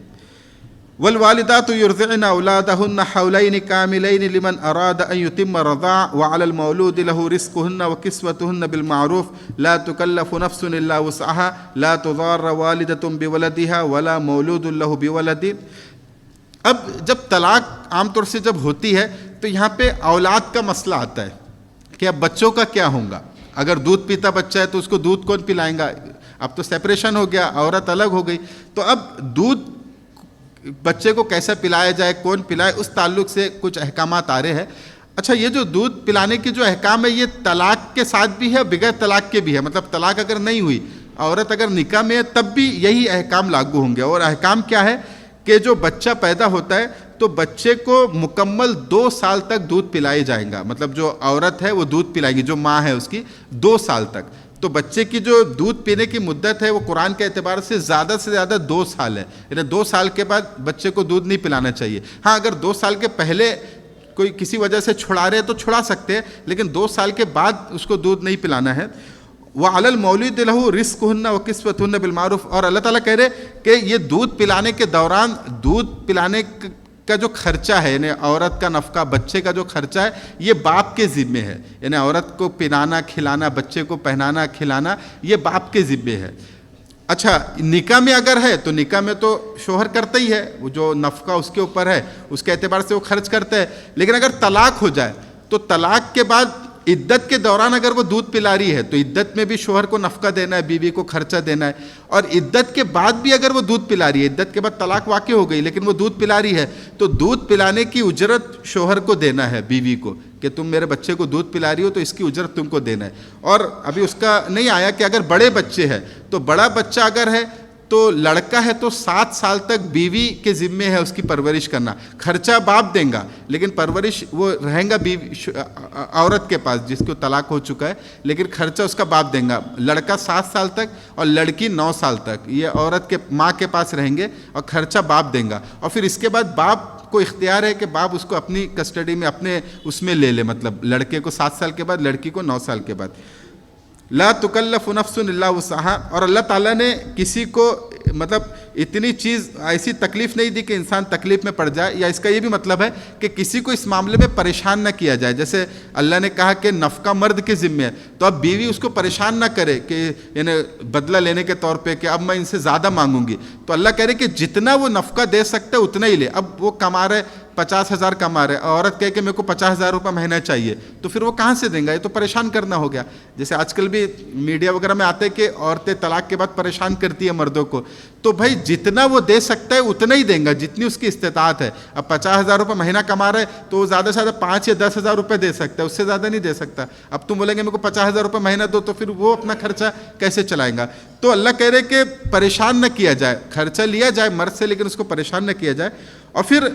والوالدات يرضعن أولادهن حولين كاملين لمن أراد أن يتم الرضاع وعلى المولود له رزقهن وكسوتهن بالمعروف لا تكلف نفس إلا وسعها لا تضار والدة بولدها ولا مولود له بولده۔ اب جب طلاق عام طور سے جب ہوتی ہے تو یہاں پہ اولاد کا مسئلہ آتا ہے کہ اب بچوں کا کیا ہوگا۔ اگر دودھ پیتا بچہ ہے تو اس کو دودھ کون پلائیں گا؟ اب تو سیپریشن ہو گیا، عورت الگ ہو گئی، تو اب دودھ بچے کو کیسے پلایا جائے، کون پلائے، اس تعلق سے کچھ احکامات آ رہے ہیں۔ اچھا، یہ جو دودھ پلانے کے جو احکام ہے یہ طلاق کے ساتھ بھی ہے، بغیر طلاق کے بھی ہے، مطلب طلاق اگر نہیں ہوئی، عورت اگر نکاح میں ہے تب بھی یہی احکام لاگو ہوں گے۔ اور احکام کیا ہے کہ جو بچہ پیدا ہوتا ہے تو بچے کو مکمل 2 سال تک دودھ پلائے جائیں گا، مطلب جو عورت ہے وہ دودھ پلائے گی، جو ماں ہے اس کی 2 سال تک۔ تو بچے کی جو دودھ پینے کی مدت ہے وہ قرآن کے اعتبار سے زیادہ 2 سال ہے، یعنی 2 سال کے بعد بچے کو دودھ نہیں پلانا چاہیے۔ ہاں، اگر 2 سال کے پہلے کوئی کسی وجہ سے چھڑا رہے تو چھڑا سکتے ہیں، لیکن 2 سال کے بعد اس کو دودھ نہیں پلانا ہے۔ وَعَلَى الْمَوْلُودِ لَهُ رِزْقُهُنَّ وَكِسْوَتُهُنَّ بِالْمَعْرُوفِ، اور اللہ تعالیٰ کہہ رہے کہ یہ دودھ پلانے کے دوران دودھ پلانے کا جو خرچہ ہے، یعنی عورت کا نفقہ، بچے کا جو خرچہ ہے، یہ باپ کے ذمے ہے، یعنی عورت کو پلانا کھلانا، بچے کو پہنانا کھلانا یہ باپ کے ذمے ہے۔ اچھا، نکاح میں اگر ہے تو نکاح میں تو شوہر کرتا ہی ہے، وہ جو نفقہ اس کے اوپر ہے اس کے اعتبار سے وہ خرچ کرتا ہے، لیکن اگر طلاق ہو جائے تو طلاق کے بعد عدت کے دوران اگر وہ دودھ پلا رہی ہے تو عدت میں بھی شوہر کو نفقہ دینا ہے، بیوی کو خرچہ دینا ہے، اور عدت کے بعد بھی اگر وہ دودھ پلا رہی ہے، عدت کے بعد طلاق واقع ہو گئی لیکن وہ دودھ پلا رہی ہے، تو دودھ پلانے کی اجرت شوہر کو دینا ہے بیوی کو، کہ تم میرے بچے کو دودھ پلا رہی ہو تو اس کی اجرت تم کو دینا ہے۔ اور ابھی اس کا نہیں آیا کہ اگر بڑے بچے ہیں تو بڑا بچہ اگر ہے تو لڑکا ہے تو 7 سال تک بیوی کے ذمے ہے اس کی پرورش کرنا، خرچہ باپ دیں گا لیکن پرورش وہ رہیں گا بیوی عورت کے پاس جس کو طلاق ہو چکا ہے، لیکن خرچہ اس کا باپ دیں گا۔ لڑکا 7 سال تک اور لڑکی 9 سال تک یہ عورت کے ماں کے پاس رہیں گے اور خرچہ باپ دیں گا، اور پھر اس کے بعد باپ کو اختیار ہے کہ باپ اس کو اپنی کسٹڈی میں اپنے اس میں لے لے، مطلب لڑکے کو 7 سال کے بعد، لڑکی کو 9 سال کے بعد۔ لا تکلف نفس الا وسعها، اور اللہ تعالیٰ نے کسی کو مطلب اتنی چیز ایسی تکلیف نہیں دی کہ انسان تکلیف میں پڑ جائے، یا اس کا یہ بھی مطلب ہے کہ کسی کو اس معاملے میں پریشان نہ کیا جائے. جیسے اللہ نے کہا کہ نفقہ مرد کے ذمہ ہے، تو اب بیوی اس کو پریشان نہ کرے کہ یعنی بدلہ لینے کے طور پہ کہ اب میں ان سے زیادہ مانگوں گی. تو اللہ کہہ رہے کہ جتنا وہ نفقہ دے سکتا ہے اتنا ہی لے. اب وہ کما رہے 50,000 کما رہے، عورت کہے کہ میرے کو 50,000 روپے مہینہ چاہیے، تو پھر وہ کہاں سے دیں گا؟ یہ تو پریشان کرنا ہو گیا. جیسے آج کل بھی میڈیا وغیرہ میں آتے ہیں کہ عورتیں طلاق کے بعد پریشان کرتی ہیں مردوں کو، تو بھائی جتنا وہ دے سکتا ہے اتنا ہی دیں گا، جتنی اس کی استطاعت ہے. اب 50,000 روپے مہینہ کما رہا ہے تو وہ زیادہ سے زیادہ 5 یا 10,000 روپے دے سکتا ہے، اس سے زیادہ نہیں دے سکتا. اب تم بولیں گے میرے کو 50,000 روپے مہینہ دو، تو پھر وہ اپنا خرچہ کیسے چلائیں گا؟ تو اللہ کہہ رہے کہ پریشان نہ کیا جائے، خرچہ لیا جائے مرد سے لیکن اس کو پریشان نہ کیا جائے. اور پھر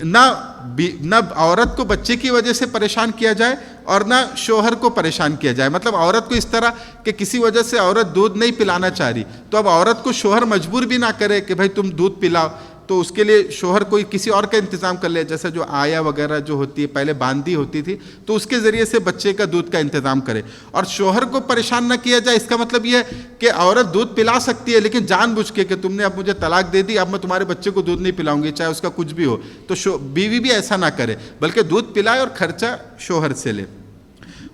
نہ عورت کو بچے کی وجہ سے پریشان کیا جائے اور نہ شوہر کو پریشان کیا جائے. مطلب عورت کو اس طرح کہ کسی وجہ سے عورت دودھ نہیں پلانا چاہ رہی، تو اب عورت کو شوہر مجبور بھی نہ کرے کہ بھائی تم دودھ پلاؤ، تو اس کے لیے شوہر کوئی کسی اور کا انتظام کر لے. جیسے جو آیا وغیرہ جو ہوتی ہے، پہلے باندھی ہوتی تھی، تو اس کے ذریعے سے بچے کا دودھ کا انتظام کرے. اور شوہر کو پریشان نہ کیا جائے، اس کا مطلب یہ ہے کہ عورت دودھ پلا سکتی ہے لیکن جان بوجھ کے کہ تم نے اب مجھے طلاق دے دی، اب میں تمہارے بچے کو دودھ نہیں پلاؤں گی چاہے اس کا کچھ بھی ہو. تو بیوی بھی ایسا نہ کرے بلکہ دودھ پلائے اور خرچہ شوہر سے لے.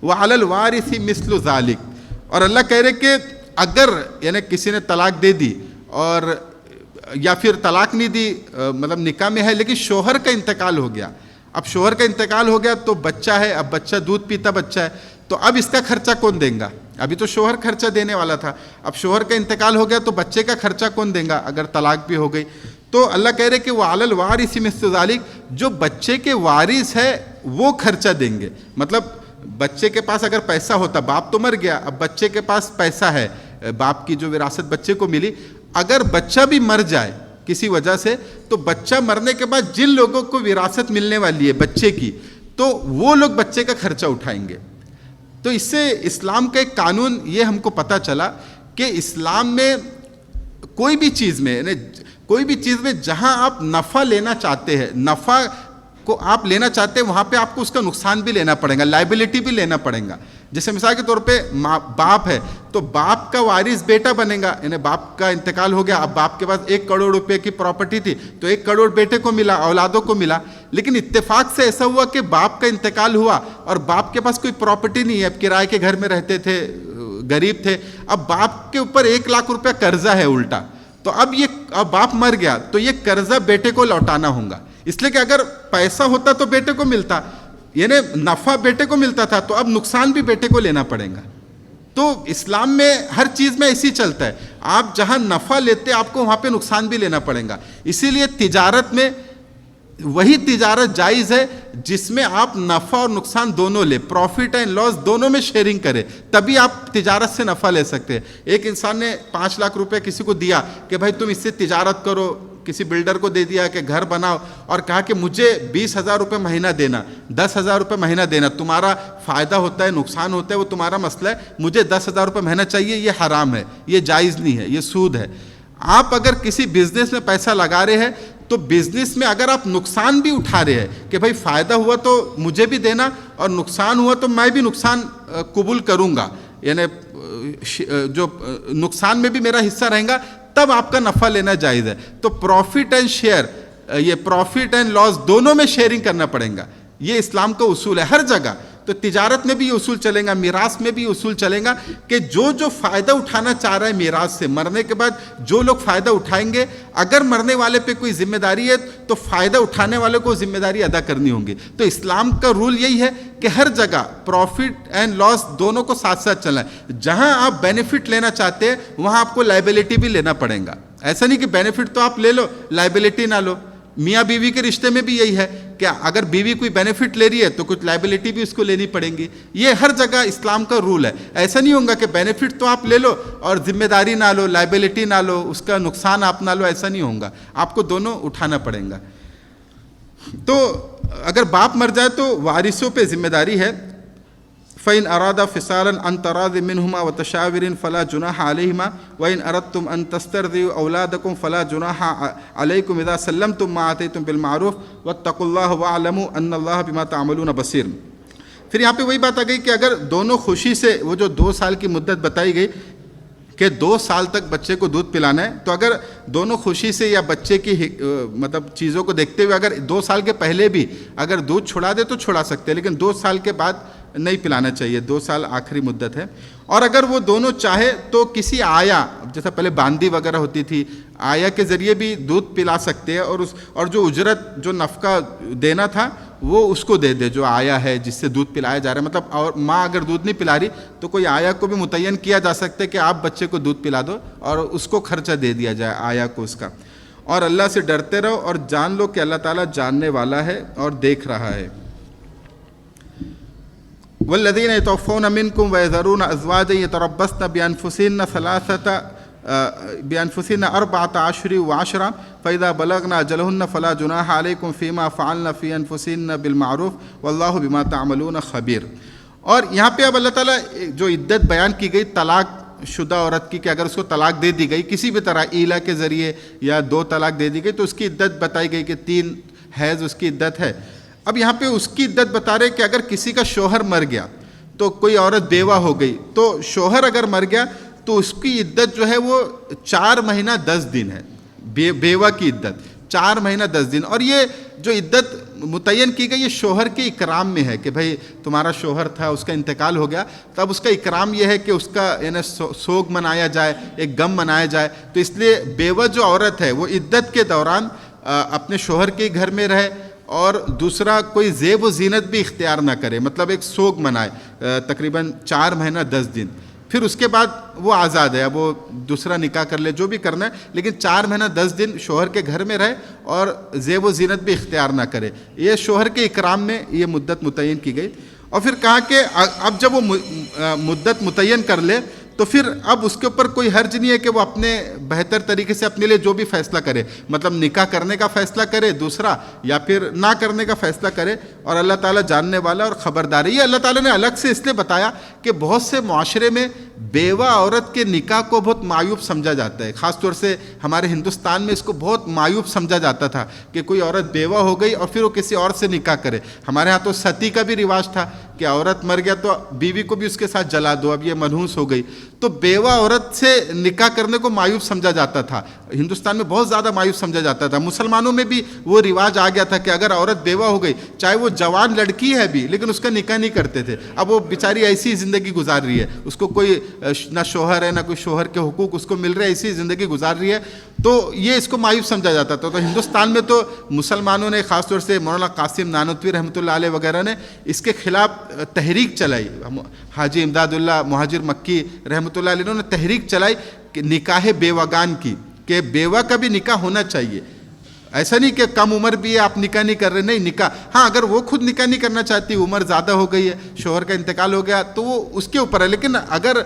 وَعَلَى الْوَارِثِ مِثْلُ ذَلِكَ. اور اللہ کہہ رہے کہ اگر یعنی کسی نے طلاق دے دی اور یا پھر طلاق نہیں دی، مطلب نکاح میں ہے لیکن شوہر کا انتقال ہو گیا. اب شوہر کا انتقال ہو گیا تو بچہ ہے، اب بچہ دودھ پیتا بچہ ہے، تو اب اس کا خرچہ کون دیں گا؟ ابھی تو شوہر خرچہ دینے والا تھا، اب شوہر کا انتقال ہو گیا تو بچے کا خرچہ کون دیں گا اگر طلاق بھی ہو گئی؟ تو اللہ کہہ رہے کہ وَعَلَى الْوَارِثِ مِثْلُ ذَلِكَ. جو بچے کے وارث ہے وہ خرچہ دیں گے. مطلب بچے کے پاس اگر پیسہ ہوتا، باپ تو مر گیا، اب بچے کے پاس پیسہ ہے، باپ کی جو وراثت بچے کو ملی، اگر بچہ بھی مر جائے کسی وجہ سے، تو بچہ مرنے کے بعد جن لوگوں کو وراثت ملنے والی ہے بچے کی، تو وہ لوگ بچے کا خرچہ اٹھائیں گے. تو اس سے اسلام کا ایک قانون یہ ہم کو پتہ چلا کہ اسلام میں کوئی بھی چیز میں جہاں آپ نفع لینا چاہتے ہیں، نفع کو آپ لینا چاہتے ہیں، وہاں پہ آپ کو اس کا نقصان بھی لینا پڑے گا، لائبلٹی بھی لینا پڑے گا. جیسے مثال کے طور پہ باپ ہے تو باپ کا وارث بیٹا بنے گا، یعنی باپ کا انتقال ہو گیا، اب باپ کے پاس 1 کروڑ روپے کی پراپرٹی تھی تو 1 کروڑ بیٹے کو ملا، اولادوں کو ملا. لیکن اتفاق سے ایسا ہوا کہ باپ کا انتقال ہوا اور باپ کے پاس کوئی پراپرٹی نہیں ہے، اب کرائے کے گھر میں رہتے تھے، غریب تھے، اب باپ کے اوپر 1 لاکھ روپے قرضہ ہے الٹا، تو اب باپ مر گیا تو یہ قرضہ بیٹے کو لوٹانا ہوگا. اس لیے کہ اگر پیسہ ہوتا تو بیٹے کو ملتا، یعنی نفع بیٹے کو ملتا تھا، تو اب نقصان بھی بیٹے کو لینا پڑے گا. تو اسلام میں ہر چیز میں ایسی چلتا ہے، آپ جہاں نفع لیتے آپ کو وہاں پہ نقصان بھی لینا پڑے گا. اسی لیے تجارت میں وہی تجارت جائز ہے جس میں آپ نفع اور نقصان دونوں لے، پروفٹ اینڈ لاس دونوں میں شیئرنگ کرے، تبھی آپ تجارت سے نفع لے سکتے ہیں. ایک انسان نے 5 لاکھ روپے کسی کو دیا کہ بھائی تم اس سے تجارت کرو، کسی بلڈر کو دے دیا کہ گھر بناؤ، اور کہا کہ مجھے 20,000 روپے مہینہ دینا، 10,000 روپے مہینہ دینا، تمہارا فائدہ ہوتا ہے نقصان ہوتا ہے وہ تمہارا مسئلہ ہے، مجھے 10,000 روپے مہینہ چاہیے. یہ حرام ہے، یہ جائز نہیں ہے، یہ سود ہے. آپ اگر کسی بزنس میں پیسہ لگا رہے ہیں تو بزنس میں اگر آپ نقصان بھی اٹھا رہے ہیں کہ بھائی فائدہ ہوا تو مجھے بھی دینا اور نقصان ہوا تو میں بھی نقصان قبول کروں گا، یعنی جو نقصان میں بھی میرا حصہ رہے گا، تب آپ کا نفع لینا جائز ہے. تو پروفٹ اینڈ شیئر، یہ پروفٹ اینڈ لاس دونوں میں شیئرنگ کرنا پڑے گا، یہ اسلام کا اصول ہے ہر جگہ. تو تجارت میں بھی یہ اصول چلے گا، میراث میں بھی اصول چلے گا کہ جو فائدہ اٹھانا چاہ رہا ہے میراث سے، مرنے کے بعد جو لوگ فائدہ اٹھائیں گے، اگر مرنے والے پہ کوئی ذمہ داری ہے تو فائدہ اٹھانے والے کو ذمہ داری ادا کرنی ہوں گی. تو اسلام کا رول یہی ہے کہ ہر جگہ پروفٹ اینڈ لاس دونوں کو ساتھ ساتھ چلنا ہے. جہاں آپ بینیفٹ لینا چاہتے ہیں وہاں آپ کو لائبلٹی بھی لینا پڑے گا. ایسا نہیں کہ بینیفٹ تو آپ لے لو لائبلٹی نہ لو. میاں بیوی کے رشتے میں بھی یہی ہے کہ اگر بیوی کوئی بینیفٹ لے رہی ہے تو کچھ لائبلٹی بھی اس کو لینی پڑیں گی. یہ ہر جگہ اسلام کا رول ہے. ایسا نہیں ہوگا کہ بینیفٹ تو آپ لے لو اور ذمہ داری نہ لو، لائبلٹی نہ لو، اس کا نقصان آپ نہ لو، ایسا نہیں ہوگا. آپ کو دونوں اٹھانا پڑیں گا. تو اگر باپ مر جائے تو وارثوں پہ ذمہ داری ہے. فَإِنْ أَرَادَ فِصَالًا عَنْ تَرَاضٍ مِّنْهُمَا وَتَشَاوُرٍ فَلَا جُنَاحَ عَلَيْهِمَا وَإِنْ أَرَدتُّمْ أَنْ تَسْتَرْضِعُوا أَوْلَادَكُمْ فَلَا جُنَاحَ عَلَيْكُمْ إِذَا سَلَّمْتُمْ مَا آتَيْتُمْ بِالْمَعْرُوفِ وَاتَّقُوا اللَّهَ وَاعْلَمُوا أَنَّ اللَّهَ بِمَا تَعْمَلُونَ بَصِيرٌ. پھر یہاں پہ وہی بات آ گئی کہ اگر دونوں خوشی سے، وہ جو 2 سال کی مدت بتائی گئی کہ 2 سال تک بچے کو دودھ پلانا ہے، تو اگر دونوں خوشی سے یا بچے کی مطلب چیزوں کو دیکھتے ہوئے اگر 2 سال کے پہلے بھی اگر دودھ چھڑا دے تو چھڑا سکتے ہیں، لیکن 2 سال کے بعد نہیں پلانا چاہیے، 2 سال آخری مدت ہے۔ اور اگر وہ دونوں چاہے تو کسی آیا، جیسا پہلے باندی وغیرہ ہوتی تھی، آیا کے ذریعے بھی دودھ پلا سکتے ہیں، اور جو اجرت جو نفقہ دینا تھا وہ اس کو دے دے جو آیا ہے جس سے دودھ پلایا جا رہا ہے، مطلب اور ماں اگر دودھ نہیں پلا رہی تو کوئی آیا کو بھی متعین کیا جا سکتا ہے کہ آپ بچے کو دودھ پلا دو اور اس کو خرچہ دے دیا جائے آیا کو اس کا۔ اور اللہ سے ڈرتے رہو اور جان لو کہ اللہ تعالیٰ جاننے والا ہے اور دیکھ رہا ہے۔ والذین یتوفون منکم ویذرون ازواجا یتربصن بانفسهن 14 و10 فاذا بلغن اجلهن فلا جناح علیکم فیما فعلن فی انفسهن بالمعروف واللہ بما تعملون خبیر۔ اور یہاں پہ اب اللہ تعالیٰ جو عدت بیان کی گئی طلاق شدہ عورت کی، کہ اگر اس کو طلاق دے دی گئی کسی بھی طرح ایلا کے ذریعے یا 2 طلاق دے دی گئی تو اس کی عدت بتائی گئی کہ 3 حیض اس کی عدت ہے۔ اب یہاں پہ اس کی عدت بتا رہے کہ اگر کسی کا شوہر مر گیا تو کوئی عورت بیوہ ہو گئی، تو شوہر اگر مر گیا تو اس کی عدت جو ہے وہ 4 مہینہ 10 دن ہے، بیوہ کی عدت 4 مہینہ 10 دن۔ اور یہ جو عدت متعین کی گئی یہ شوہر کے اکرام میں ہے کہ بھائی تمہارا شوہر تھا، اس کا انتقال ہو گیا، تب اس کا اکرام یہ ہے کہ اس کا یعنی سوگ منایا جائے، ایک غم منایا جائے۔ تو اس لیے بیوہ جو عورت ہے وہ عدت کے دوران اپنے شوہر کے گھر میں رہے، اور دوسرا کوئی زیب و زینت بھی اختیار نہ کرے، مطلب ایک سوگ منائے تقریباً 4 مہینہ 10 دن، پھر اس کے بعد وہ آزاد ہے، اب وہ دوسرا نکاح کر لے جو بھی کرنا ہے، لیکن 4 مہینہ 10 دن شوہر کے گھر میں رہے اور زیب و زینت بھی اختیار نہ کرے۔ یہ شوہر کے اکرام میں یہ مدت متعین کی گئی۔ اور پھر کہا کہ اب جب وہ مدت متعین کر لے تو پھر اب اس کے اوپر کوئی حرج نہیں ہے کہ وہ اپنے بہتر طریقے سے اپنے لیے جو بھی فیصلہ کرے، مطلب نکاح کرنے کا فیصلہ کرے دوسرا یا پھر نہ کرنے کا فیصلہ کرے، اور اللہ تعالیٰ جاننے والا اور خبردار ہے۔ یہ اللہ تعالیٰ نے الگ سے اس لیے بتایا کہ بہت سے معاشرے میں بیوہ عورت کے نکاح کو بہت معیوب سمجھا جاتا ہے، خاص طور سے ہمارے ہندوستان میں اس کو بہت معیوب سمجھا جاتا تھا کہ کوئی عورت بیوہ ہو گئی اور پھر وہ کسی اور سے نکاح کرے۔ ہمارے ہاں تو ستی کا بھی رواج تھا کہ عورت مر گیا تو بیوی کو بھی اس کے ساتھ جلا دو، اب یہ منحوس ہو گئی۔ تو بیوہ عورت سے نکاح کرنے کو معیوب سمجھا جاتا تھا، ہندوستان میں بہت زیادہ معیوب سمجھا جاتا تھا۔ مسلمانوں میں بھی وہ رواج آ گیا تھا کہ اگر عورت بیوہ ہو گئی، چاہے وہ جوان لڑکی ہے بھی، لیکن اس کا نکاح نہیں کرتے تھے۔ اب وہ بیچاری ایسی زندگی گزار رہی ہے، اس کو کوئی نہ شوہر ہے نہ کوئی شوہر کے حقوق اس کو مل رہے، ایسی زندگی گزار رہی ہے، تو یہ اس کو معیوب سمجھا جاتا تھا۔ تو ہندوستان میں تو مسلمانوں نے خاص طور سے مولانا قاسم نانوتوی رحمۃ اللہ علیہ وغیرہ نے اس کے خلاف تحریک چلائی، حاجی امداد اللہ مہاجر مکی رحمۃ اللہ علیہ نے تحریک چلائی کہ نکاح بیوگان کی، کہ بیوہ کا بھی نکاح ہونا چاہیے، ایسا نہیں کہ کم عمر بھی ہے آپ نکاح نہیں کر رہے، نہیں نکاح، ہاں اگر وہ خود نکاح نہیں کرنا چاہتی، عمر زیادہ ہو گئی ہے، شوہر کا انتقال ہو گیا تو وہ اس کے اوپر ہے، لیکن اگر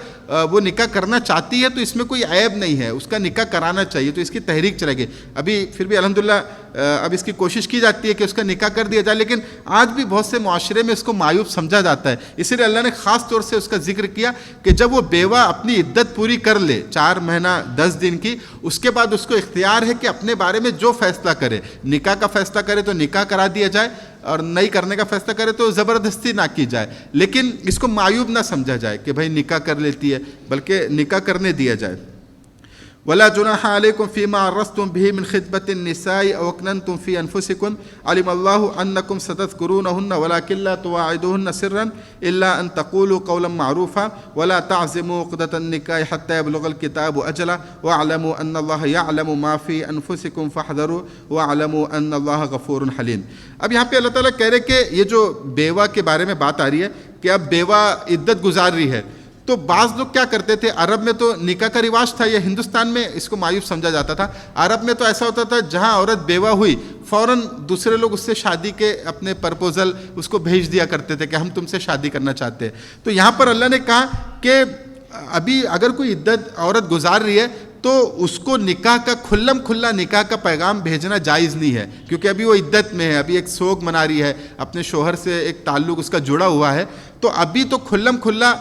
وہ نکاح کرنا چاہتی ہے تو اس میں کوئی عیب نہیں ہے، اس کا نکاح کرانا چاہیے، تو اس کی تحریک چلے گی۔ ابھی پھر بھی الحمدللہ اب اس کی کوشش کی جاتی ہے کہ اس کا نکاح کر دیا جائے، لیکن آج بھی بہت سے معاشرے میں اس کو معیوب سمجھا جاتا ہے۔ اسی لیے اللہ نے خاص طور سے اس کا ذکر کیا کہ جب وہ بیوہ اپنی عدت پوری کر لے 4 مہینہ 10 دن کی، اس کے بعد اس کو اختیار ہے کہ اپنے بارے میں جو فیصلہ کرے، نکاح کا فیصلہ کرے تو نکاح کرا دیا جائے، اور نہیں کرنے کا فیصلہ کرے تو زبردستی نہ کی جائے، لیکن اس کو معیوب نہ سمجھا جائے کہ بھائی نکاح کر لیتی ہے، بلکہ نکاح کرنے دیا جائے۔ ولا جناح علیکم فیما عرضتم به من خطبۃ النساء او اکننتم فی انفسکم علم اللہ انکم ستذکرونہن ولکن لا تواعدوہن سرا الا ان تقولوا قولا معروفا ولا تعزموا عقدۃ النکاح حتى يبلغ الکتاب اجلہ واعلموا ان اللہ یعلم ما فی انفسکم فاحذروا واعلموا ان اللہ غفور حلیم۔ اب یہاں پہ اللہ تعالیٰ کہہ رہے کہ یہ جو بیوہ کے بارے میں بات آ رہی ہے کہ اب بیوہ عدت گزار رہی ہے، تو بعض لوگ کیا کرتے تھے، عرب میں تو نکاح کا رواج تھا، یا ہندوستان میں اس کو معیوب سمجھا جاتا تھا۔ عرب میں تو ایسا ہوتا تھا جہاں عورت بیوہ ہوئی فوراً دوسرے لوگ اس سے شادی کے اپنے پرپوزل اس کو بھیج دیا کرتے تھے کہ ہم تم سے شادی کرنا چاہتے ہیں۔ تو یہاں پر اللہ نے کہا کہ ابھی اگر کوئی عدت عورت گزار رہی ہے تو اس کو نکاح کا کھلا نکاح کا پیغام بھیجنا جائز نہیں ہے، کیونکہ ابھی وہ عدت میں ہے، ابھی ایک سوگ منا رہی ہے، اپنے شوہر سے ایک تعلق اس کا جڑا ہوا ہے، تو ابھی تو کھلا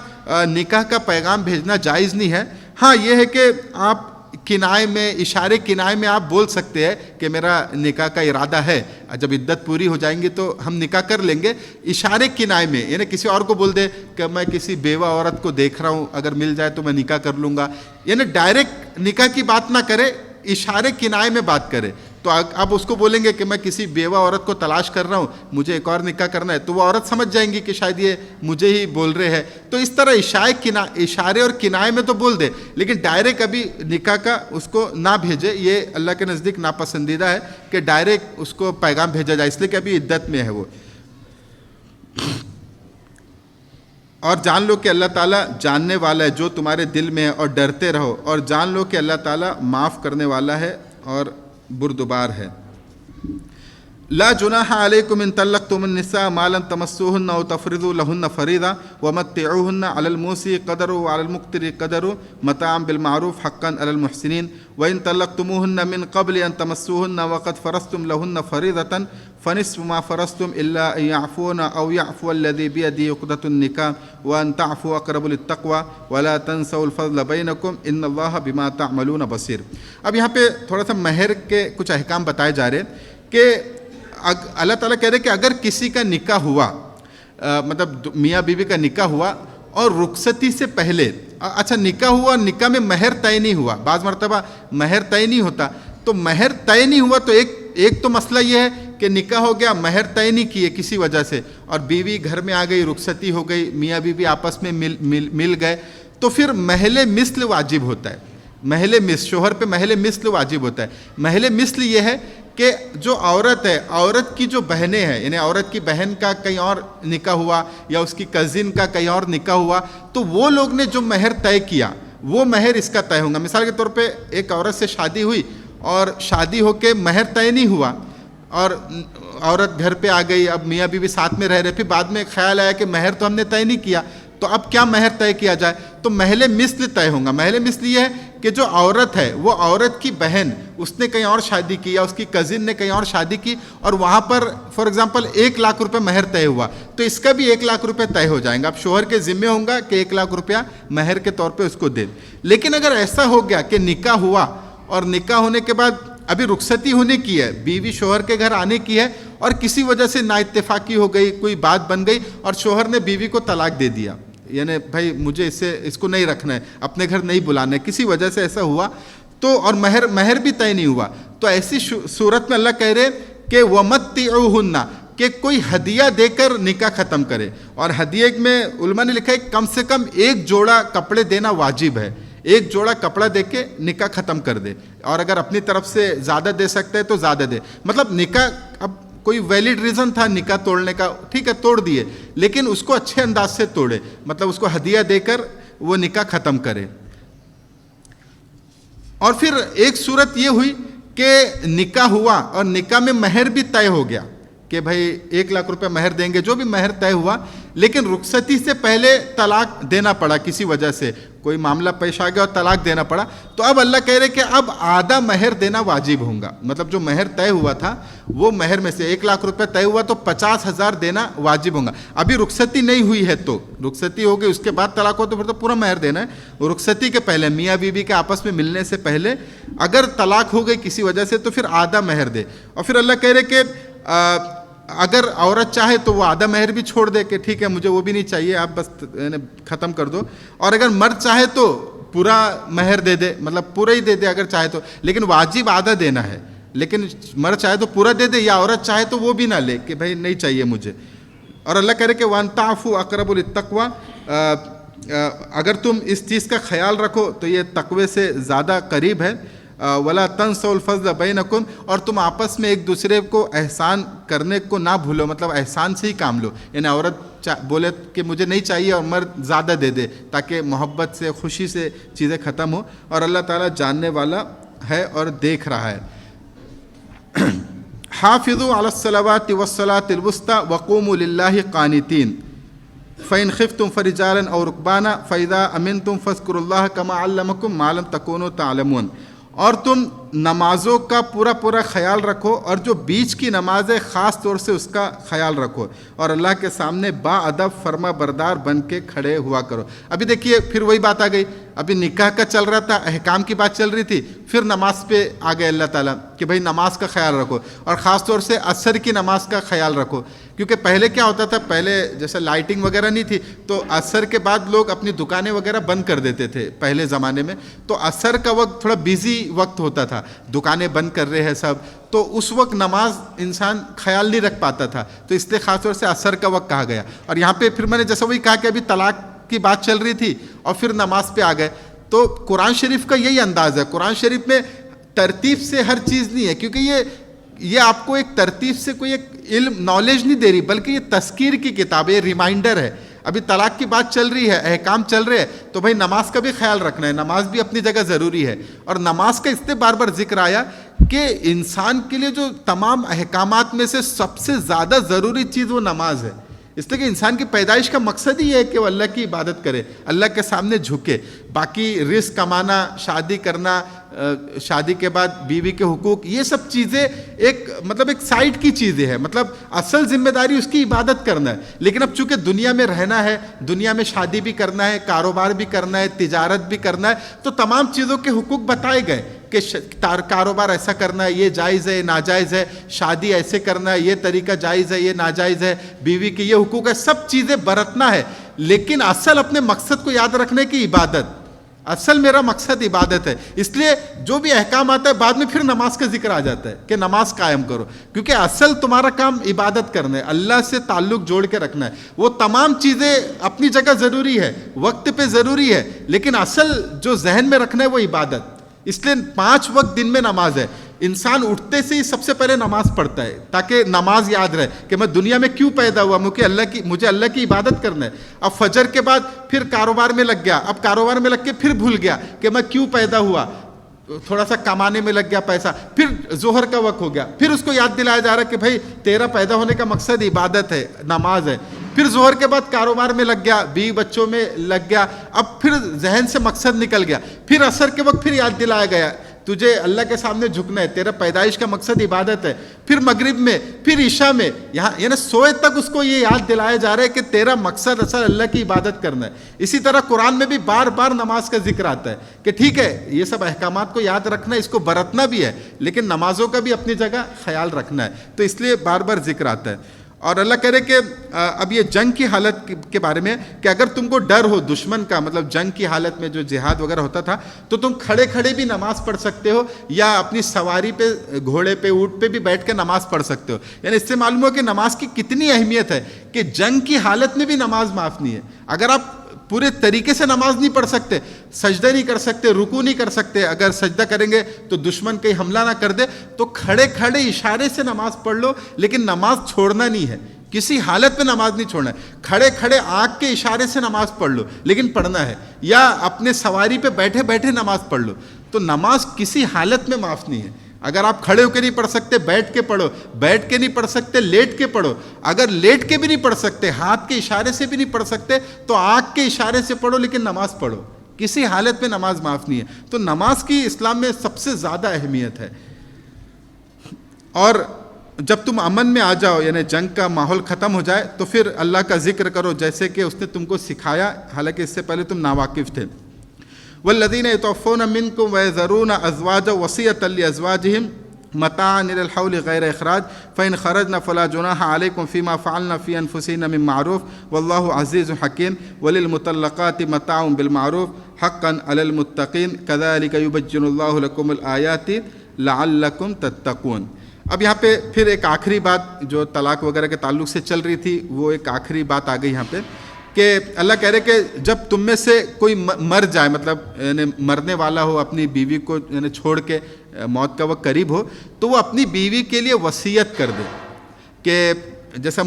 نکاح کا پیغام بھیجنا جائز نہیں ہے۔ ہاں یہ ہے کہ آپ کنائے میں، اشارے کنائے میں آپ بول سکتے ہیں کہ میرا نکاح کا ارادہ ہے، جب عدت پوری ہو جائیں گی تو ہم نکاح کر لیں گے. اشارے کنائے میں، یعنی کسی اور کو بول دے کہ میں کسی بیوہ عورت کو دیکھ رہا ہوں، اگر مل جائے تو میں نکاح کر لوں گا، یعنی ڈائریکٹ نکاح کی بات نہ کرے، اشارے کنائے میں بات کرے. تو اب اس کو بولیں گے کہ میں کسی بیوہ عورت کو تلاش کر رہا ہوں، مجھے ایک اور نکاح کرنا ہے، تو وہ عورت سمجھ جائیں گی کہ شاید یہ مجھے ہی بول رہے ہیں. تو اس طرح اشارے اور کنائے میں تو بول دے، لیکن ڈائریکٹ ابھی نکاح کا اس کو نہ بھیجے. یہ اللہ کے نزدیک ناپسندیدہ ہے کہ ڈائریکٹ اس کو پیغام بھیجا جائے، اس لیے کہ ابھی عدت میں ہے وہ. اور جان لو کہ اللہ تعالیٰ جاننے والا ہے جو تمہارے دل میں ہے، اور ڈرتے رہو، اور جان لو کہ اللہ تعالیٰ معاف کرنے والا ہے اور بردبار ہے. لا جناح علیکم ان طلقتم النساء ما لم تمسوهن او تفرضوا لهن فريضة ومتعوهن على الموسع قدره وعلى المقتر قدره متاعا بالمعروف حقا على المحسنين وان طلقتموهن من قبل ان تمسوهن وقد فرضتم لهن فريضة فنصف ما فرضتم الا ان يعفون او يعفو الذي بيده عقدة النكاح وان تعفوا اقرب للتقوى ولا تنسوا الفضل بينكم ان الله بما تعملون بصير. اب یہاں پہ تھوڑا سا مہر کے کچھ احکام بتائے جا رہے ہیں کہ اللہ تعالیٰ کہہ رہے کہ اگر کسی کا نکاح ہوا، مطلب میاں بیوی کا نکاح ہوا اور رخصتی سے پہلے، اچھا نکاح ہوا اور نکاح میں مہر طے نہیں ہوا، بعض مرتبہ مہر طے نہیں ہوتا، تو مہر طے نہیں ہوا تو ایک تو مسئلہ یہ ہے کہ نکاح ہو گیا، مہر طے نہیں کیے کسی وجہ سے، اور بیوی گھر میں آ گئی، رخصتی ہو گئی، میاں بیوی آپس میں مل گئے، تو پھر مہل مثل واجب ہوتا ہے. مہل مثل، شوہر پہ مہل مثل واجب ہوتا ہے. مہل مثل یہ ہے کہ جو عورت ہے، عورت کی جو بہنیں ہیں، یعنی عورت کی بہن کا کہیں اور نکاح ہوا یا اس کی کزن کا کہیں اور نکاح ہوا، تو وہ لوگ نے جو مہر طے کیا وہ مہر اس کا طے ہوگا. مثال کے طور پہ ایک عورت سے شادی ہوئی اور شادی ہو کے مہر طے نہیں ہوا اور عورت گھر پہ آ گئی، اب میاں بیوی ساتھ میں رہ رہے، پھر بعد میں خیال آیا کہ مہر تو ہم نے طے نہیں کیا، تو اب کیا مہر طے کیا جائے؟ تو مہل مثل طے ہوگا. مہل مثل یہ ہے کہ جو عورت ہے وہ عورت کی بہن، اس نے کہیں اور شادی کی یا اس کی کزن نے کہیں اور شادی کی اور وہاں پر فار ایگزامپل 1 لاکھ روپے مہر طے ہوا، تو اس کا بھی 1 لاکھ روپے طے ہو جائیں گا. اب شوہر کے ذمے ہوں گا کہ 1 لاکھ روپیہ مہر کے طور پہ اس کو دے. لیکن اگر ایسا ہو گیا کہ نکاح ہوا اور نکاح ہونے کے بعد ابھی رخصتی ہونے کی ہے، بیوی شوہر کے گھر آنے کی ہے اور کسی وجہ سے نا اتفاقی ہو گئی، کوئی بات بن گئی اور شوہر نے بیوی کو طلاق دے دیا، یعنی بھائی مجھے اس کو نہیں رکھنا ہے، اپنے گھر نہیں بلانا ہے، کسی وجہ سے ایسا ہوا تو، اور مہر بھی طے نہیں ہوا، تو ایسی صورت میں اللہ کہہ رہے کہ وَمَتِّعُوهُنَّ، کہ کوئی ہدیہ دے کر نکاح ختم کرے. اور ہدیے میں علماء نے لکھا ہے کم سے کم 1 جوڑا کپڑے دینا واجب ہے، 1 جوڑا کپڑا دے کے نکاح ختم کر دے، اور اگر اپنی طرف سے زیادہ دے سکتے ہے تو زیادہ دے. مطلب نکاح، اب کوئی ویلڈ ریزن تھا نکاح توڑنے کا، ٹھیک ہے توڑ دیے، لیکن اس کو اچھے انداز سے توڑے، مطلب اس کو ہدیہ دے کر وہ نکاح ختم کرے. اور پھر ایک صورت یہ ہوئی کہ نکاح ہوا اور نکاح میں مہر بھی طے ہو گیا کہ بھائی 1 لاکھ روپے مہر دیں گے، جو بھی مہر طے ہوا، لیکن رخصتی سے پہلے طلاق دینا پڑا، کسی وجہ سے کوئی معاملہ پیش آ گیا اور طلاق دینا پڑا. تو اب اللہ کہہ رہے کہ اب آدھا مہر دینا واجب ہوگا، مطلب جو مہر طے ہوا تھا وہ مہر میں سے 1 لاکھ روپے طے ہوا تو 50,000 دینا واجب ہوگا. ابھی رخصتی نہیں ہوئی ہے، تو رخصتی ہو گئی اس کے بعد طلاق ہو تو پھر تو پورا مہر دینا ہے. رخصتی کے پہلے میاں بیوی کے آپس میں ملنے سے پہلے اگر طلاق ہو گئی کسی وجہ سے تو پھر آدھا مہر دے. اور پھر اللہ کہہ رہے کہ اگر عورت چاہے تو وہ آدھا مہر بھی چھوڑ دے کہ ٹھیک ہے مجھے وہ بھی نہیں چاہیے، آپ بس ختم کر دو. اور اگر مرد چاہے تو پورا مہر دے دے، مطلب پورا ہی دے دے اگر چاہے تو، لیکن واجب آدھا دینا ہے. لیکن مرد چاہے تو پورا دے دے، یا عورت چاہے تو وہ بھی نہ لے کہ بھائی نہیں چاہیے مجھے. اور اللہ کہہ رہے کہ وَأَن تَعْفُوا أَقْرَبُ لِلتَّقْوَىٰ، اگر تم اس چیز کا خیال رکھو تو یہ تقوی سے زیادہ قریب ہے. وَلَا تَنْسَوْا الْفَضْلَ بَيْنَكُمْ، اور تم آپس میں ایک دوسرے کو احسان کرنے کو نہ بھولو، مطلب احسان سے ہی کام لو. یعنی عورت بولے کہ مجھے نہیں چاہیے اور مرد زیادہ دے دے تاکہ محبت سے خوشی سے چیزیں ختم ہو. اور اللہ تعالیٰ جاننے والا ہے اور دیکھ رہا ہے. حافظوا علی الصلوات والصلاة الوسطى وقوموا للہ قانتین فإن خفتم فرجالا أو ركبانا فإذا أمنتم فاذكروا الله كما علمكم ما لم تكونوا تعلمون. اور تم نمازوں کا پورا پورا خیال رکھو، اور جو بیچ کی نماز ہے خاص طور سے اس کا خیال رکھو، اور اللہ کے سامنے با ادب فرما بردار بن کے کھڑے ہوا کرو۔ ابھی دیکھیے پھر وہی بات آ گئی، ابھی نکاح کا چل رہا تھا، احکام کی بات چل رہی تھی، پھر نماز پہ آ گئے اللہ تعالیٰ کہ بھائی نماز کا خیال رکھو، اور خاص طور سے عصر کی نماز کا خیال رکھو، کیونکہ پہلے کیا ہوتا تھا، پہلے جیسے لائٹنگ وغیرہ نہیں تھی تو عصر کے بعد لوگ اپنی دکانیں وغیرہ بند کر دیتے تھے پہلے زمانے میں، تو عصر کا وقت تھوڑا بیزی وقت ہوتا تھا، دکانیں بند کر رہے ہیں سب، تو اس وقت نماز انسان خیال نہیں رکھ پاتا تھا، تو اس لیے خاص طور سے عصر کا وقت کہا گیا۔ اور یہاں پہ پھر میں نے جیسا وہی کہا کہ ابھی طلاق کی بات چل رہی تھی اور پھر نماز پہ آ گئے، تو قرآن شریف کا یہی انداز ہے، قرآن شریف میں ترتیب سے ہر چیز نہیں ہے، کیونکہ یہ آپ کو ایک ترتیب سے کوئی ایک علم نالج نہیں دے رہی، بلکہ یہ تذکیر کی کتاب ہے، یہ ریمائنڈر ہے۔ ابھی طلاق کی بات چل رہی ہے، احکام چل رہے ہیں، تو بھائی نماز کا بھی خیال رکھنا ہے، نماز بھی اپنی جگہ ضروری ہے، اور نماز کا اس لیے بار بار ذکر آیا کہ انسان کے لیے جو تمام احکامات میں سے سب سے زیادہ ضروری چیز وہ نماز ہے، اس لیے کہ انسان کی پیدائش کا مقصد ہی یہ ہے کہ وہ اللہ کی عبادت کرے، اللہ کے سامنے جھکے، باقی رزق کمانا، شادی کرنا، شادی کے بعد بیوی کے حقوق، یہ سب چیزیں ایک سائڈ کی چیزیں ہیں، مطلب اصل ذمہ داری اس کی عبادت کرنا ہے۔ لیکن اب چونکہ دنیا میں رہنا ہے، دنیا میں شادی بھی کرنا ہے، کاروبار بھی کرنا ہے، تجارت بھی کرنا ہے، تو تمام چیزوں کے حقوق بتائے گئے کہ کاروبار ایسا کرنا ہے، یہ جائز ہے، ناجائز ہے، شادی ایسے کرنا ہے، یہ طریقہ جائز ہے، یہ ناجائز ہے، بیوی کے یہ حقوق ہے، سب چیزیں برتنا ہے، لیکن اصل اپنے مقصد کو یاد رکھنے کی عبادت، اصل میرا مقصد عبادت ہے۔ اس لیے جو بھی احکام آتا ہے بعد میں پھر نماز کا ذکر آ جاتا ہے کہ نماز قائم کرو، کیونکہ اصل تمہارا کام عبادت کرنا ہے، اللہ سے تعلق جوڑ کے رکھنا ہے۔ وہ تمام چیزیں اپنی جگہ ضروری ہے، وقت پہ ضروری ہے، لیکن اصل جو ذہن میں رکھنا ہے وہ عبادت۔ اس لیے 5 وقت دن میں نماز ہے، انسان اٹھتے سے ہی سب سے پہلے نماز پڑھتا ہے تاکہ نماز یاد رہے کہ میں دنیا میں کیوں پیدا ہوا، مجھے اللہ کی عبادت کرنا ہے۔ اب فجر کے بعد پھر کاروبار میں لگ گیا، اب کاروبار میں لگ کے پھر بھول گیا کہ میں کیوں پیدا ہوا، تھوڑا سا کمانے میں لگ گیا پیسہ، پھر ظہر کا وقت ہو گیا، پھر اس کو یاد دلایا جا رہا ہے کہ بھائی تیرا پیدا ہونے کا مقصد عبادت ہے، نماز ہے، پھر ظہر کے بعد کاروبار میں لگ گیا، بیوی بچوں میں لگ گیا، اب پھر ذہن سے مقصد نکل گیا، پھر عصر کے وقت پھر یاد دلایا گیا تجھے اللہ کے سامنے جھکنا ہے، تیرا پیدائش کا مقصد عبادت ہے، پھر مغرب میں، پھر عشاء میں، یہاں یعنی سوئے تک اس کو یہ یاد دلایا جا رہا ہے کہ تیرا مقصد اصل اللہ کی عبادت کرنا ہے۔ اسی طرح قرآن میں بھی بار بار نماز کا ذکر آتا ہے کہ ٹھیک ہے یہ سب احکامات کو یاد رکھنا ہے، اس کو برتنا بھی ہے، لیکن نمازوں کا بھی اپنی جگہ خیال رکھنا ہے، تو اس لیے بار بار ذکر آتا ہے۔ اور اللہ کہہ رہے کہ اب یہ جنگ کی حالت کے بارے میں کہ اگر تم کو ڈر ہو دشمن کا، مطلب جنگ کی حالت میں جو جہاد وغیرہ ہوتا تھا تو تم کھڑے کھڑے بھی نماز پڑھ سکتے ہو، یا اپنی سواری پہ، گھوڑے پہ، اونٹ پہ بھی بیٹھ کے نماز پڑھ سکتے ہو۔ یعنی اس سے معلوم ہو کہ نماز کی کتنی اہمیت ہے کہ جنگ کی حالت میں بھی نماز معاف نہیں ہے۔ اگر آپ پورے طریقے سے نماز نہیں پڑھ سکتے، سجدہ نہیں کر سکتے، رکوع نہیں کر سکتے، اگر سجدہ کریں گے تو دشمن کہیں حملہ نہ کر دے، تو کھڑے کھڑے اشارے سے نماز پڑھ لو، لیکن نماز چھوڑنا نہیں ہے، کسی حالت میں نماز نہیں چھوڑنا ہے۔ کھڑے کھڑے آنکھ کے اشارے سے نماز پڑھ لو لیکن پڑھنا ہے، یا اپنے سواری پہ بیٹھے بیٹھے نماز پڑھ لو، تو نماز کسی حالت میں معاف نہیں ہے۔ اگر آپ کھڑے ہو کے نہیں پڑھ سکتے بیٹھ کے پڑھو، بیٹھ کے نہیں پڑھ سکتے لیٹ کے پڑھو، اگر لیٹ کے بھی نہیں پڑھ سکتے، ہاتھ کے اشارے سے بھی نہیں پڑھ سکتے، تو آنکھ کے اشارے سے پڑھو لیکن نماز پڑھو، کسی حالت میں نماز معاف نہیں ہے۔ تو نماز کی اسلام میں سب سے زیادہ اہمیت ہے۔ اور جب تم امن میں آ جاؤ، یعنی جنگ کا ماحول ختم ہو جائے، تو پھر اللہ کا ذکر کرو جیسے کہ اس نے تم کو سکھایا، حالانکہ اس سے پہلے تم ناواقف تھے۔ والذین یتوفون منکم ویذرون ازواجا وصیۃ لازواجہم متاعا الی الحول غیر اخراج فإن خرجن فلا جناح علیکم فیما فعلن فی انفسہن من معروف واللہ عزیز حکیم وللمطلقات متاع بالمعروف حقا علی المتقین کذلک یبین اللہ لکم الآیات لعلکم تتقون۔ اب یہاں پہ پھر ایک آخری بات جو طلاق وغیرہ کے تعلق سے چل رہی تھی، وہ ایک آخری بات آ گئی یہاں پہ کہ اللہ کہہ رہے کہ جب تم میں سے کوئی مر جائے، مطلب یعنی مرنے والا ہو، اپنی بیوی کو یعنی چھوڑ کے موت کا وقت قریب ہو، تو وہ اپنی بیوی کے لیے وصیت کر دے کہ جیسا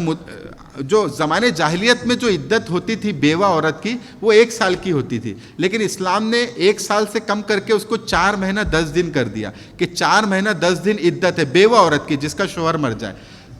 جو زمانے جاہلیت میں جو عدت ہوتی تھی بیوہ عورت کی، وہ 1 سال کی ہوتی تھی، لیکن اسلام نے 1 سال سے کم کر کے اس کو 4 مہینہ 10 دن کر دیا کہ 4 مہینہ 10 دن عدت ہے بیوہ عورت کی جس کا شوہر مر جائے۔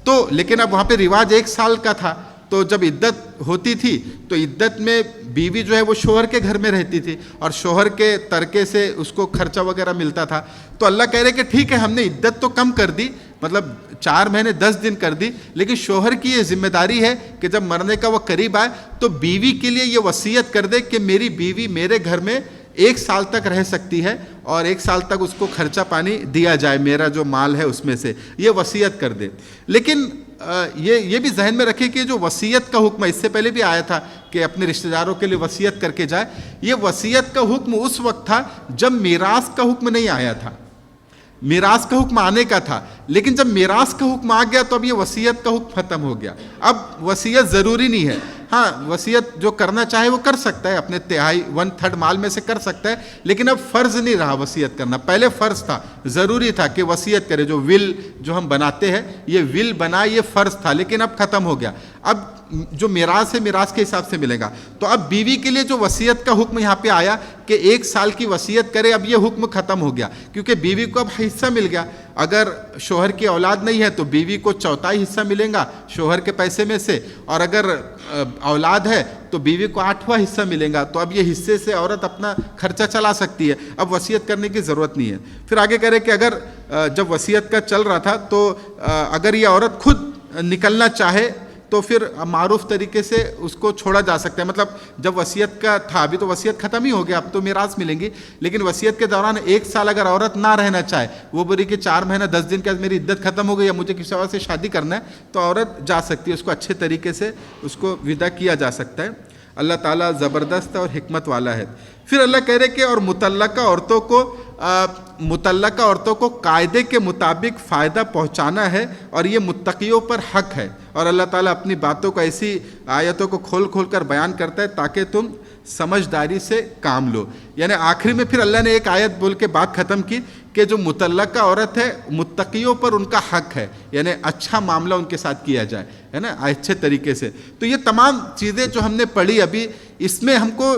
تو لیکن اب وہاں پہ رواج 1 سال کا تھا، تو جب عدت ہوتی تھی تو عدت میں بیوی جو ہے وہ شوہر کے گھر میں رہتی تھی اور شوہر کے ترکے سے اس کو خرچہ وغیرہ ملتا تھا. تو اللہ کہہ رہے کہ ٹھیک ہے ہم نے عدت تو کم کر دی, مطلب 4 مہینے 10 دن کر دی, لیکن شوہر کی یہ ذمہ داری ہے کہ جب مرنے کا وہ قریب آئے تو بیوی کے لیے یہ وصیت کر دے کہ میری بیوی میرے گھر میں 1 سال تک رہ سکتی ہے اور 1 سال تک اس کو خرچہ پانی دیا جائے, میرا جو مال ہے اس میں سے, یہ وصیت کر دے. لیکن یہ بھی ذہن میں رکھے کہ جو وصیت کا حکم ہے, اس سے پہلے بھی آیا تھا کہ اپنے رشتہ داروں کے لیے وصیت کر کے جائے, یہ وصیت کا حکم اس وقت تھا جب میراث کا حکم نہیں آیا تھا. میراث کا حکم آنے کا تھا, لیکن جب میراث کا حکم آ گیا تو اب یہ وصیت کا حکم ختم ہو گیا. اب وصیت ضروری نہیں ہے. ہاں وصیت جو کرنا چاہے وہ کر سکتا ہے, اپنے 1/3 مال میں سے کر سکتا ہے, لیکن اب فرض نہیں رہا وصیت کرنا. پہلے فرض تھا, ضروری تھا کہ وصیت کرے. جو ول جو ہم بناتے ہیں, یہ ول بنا, یہ فرض تھا, لیکن اب ختم ہو گیا. اب جو میراث ہے میراث کے حساب سے ملے گا. تو اب بیوی کے لیے جو وصیت کا حکم یہاں پہ آیا کہ 1 سال کی وصیت کرے, اب یہ حکم ختم ہو گیا, کیونکہ بیوی کو اب حصہ مل گیا. اگر شوہر کی اولاد نہیں ہے تو بیوی کو 1/4 حصہ ملے گا شوہر کے پیسے میں سے, اور اگر اولاد ہے تو بیوی کو 8واں حصہ ملے گا. تو اب یہ حصے سے عورت اپنا خرچہ چلا سکتی ہے, اب وصیت کرنے کی ضرورت نہیں ہے. پھر آگے کہہ رہے کہ اگر جب وصیت کا چل رہا تھا تو اگر یہ عورت خود نکلنا چاہے تو پھر معروف طریقے سے اس کو چھوڑا جا سکتا ہے. مطلب جب وصیت کا تھا, ابھی تو وصیت ختم ہی ہو گیا, اب تو میراث ملیں گی, لیکن وصیت کے دوران 1 سال اگر عورت نہ رہنا چاہے, وہ بولی کہ 4 مہینہ 10 دن کے بعد میری عدت ختم ہو گئی یا مجھے کسی اور سے شادی کرنا ہے, تو عورت جا سکتی ہے, اس کو اچھے طریقے سے اس کو ودا کیا جا سکتا ہے. اللہ تعالیٰ زبردست اور حکمت والا ہے. پھر اللہ کہہ رہے کہ اور مطلقہ عورتوں کو قاعدے کے مطابق فائدہ پہنچانا ہے, اور یہ متقیوں پر حق ہے. اور اللہ تعالیٰ اپنی باتوں کو ایسی آیتوں کو کھول کھول کر بیان کرتا ہے تاکہ تم سمجھداری سے کام لو. یعنی آخری میں پھر اللہ نے ایک آیت بول کے بات ختم کی کہ جو مطلقہ عورت ہے متقیوں پر ان کا حق ہے, یعنی اچھا معاملہ ان کے ساتھ کیا جائے, ہے نا, اچھے طریقے سے. تو یہ تمام چیزیں جو ہم نے پڑھی ابھی, اس میں ہم کو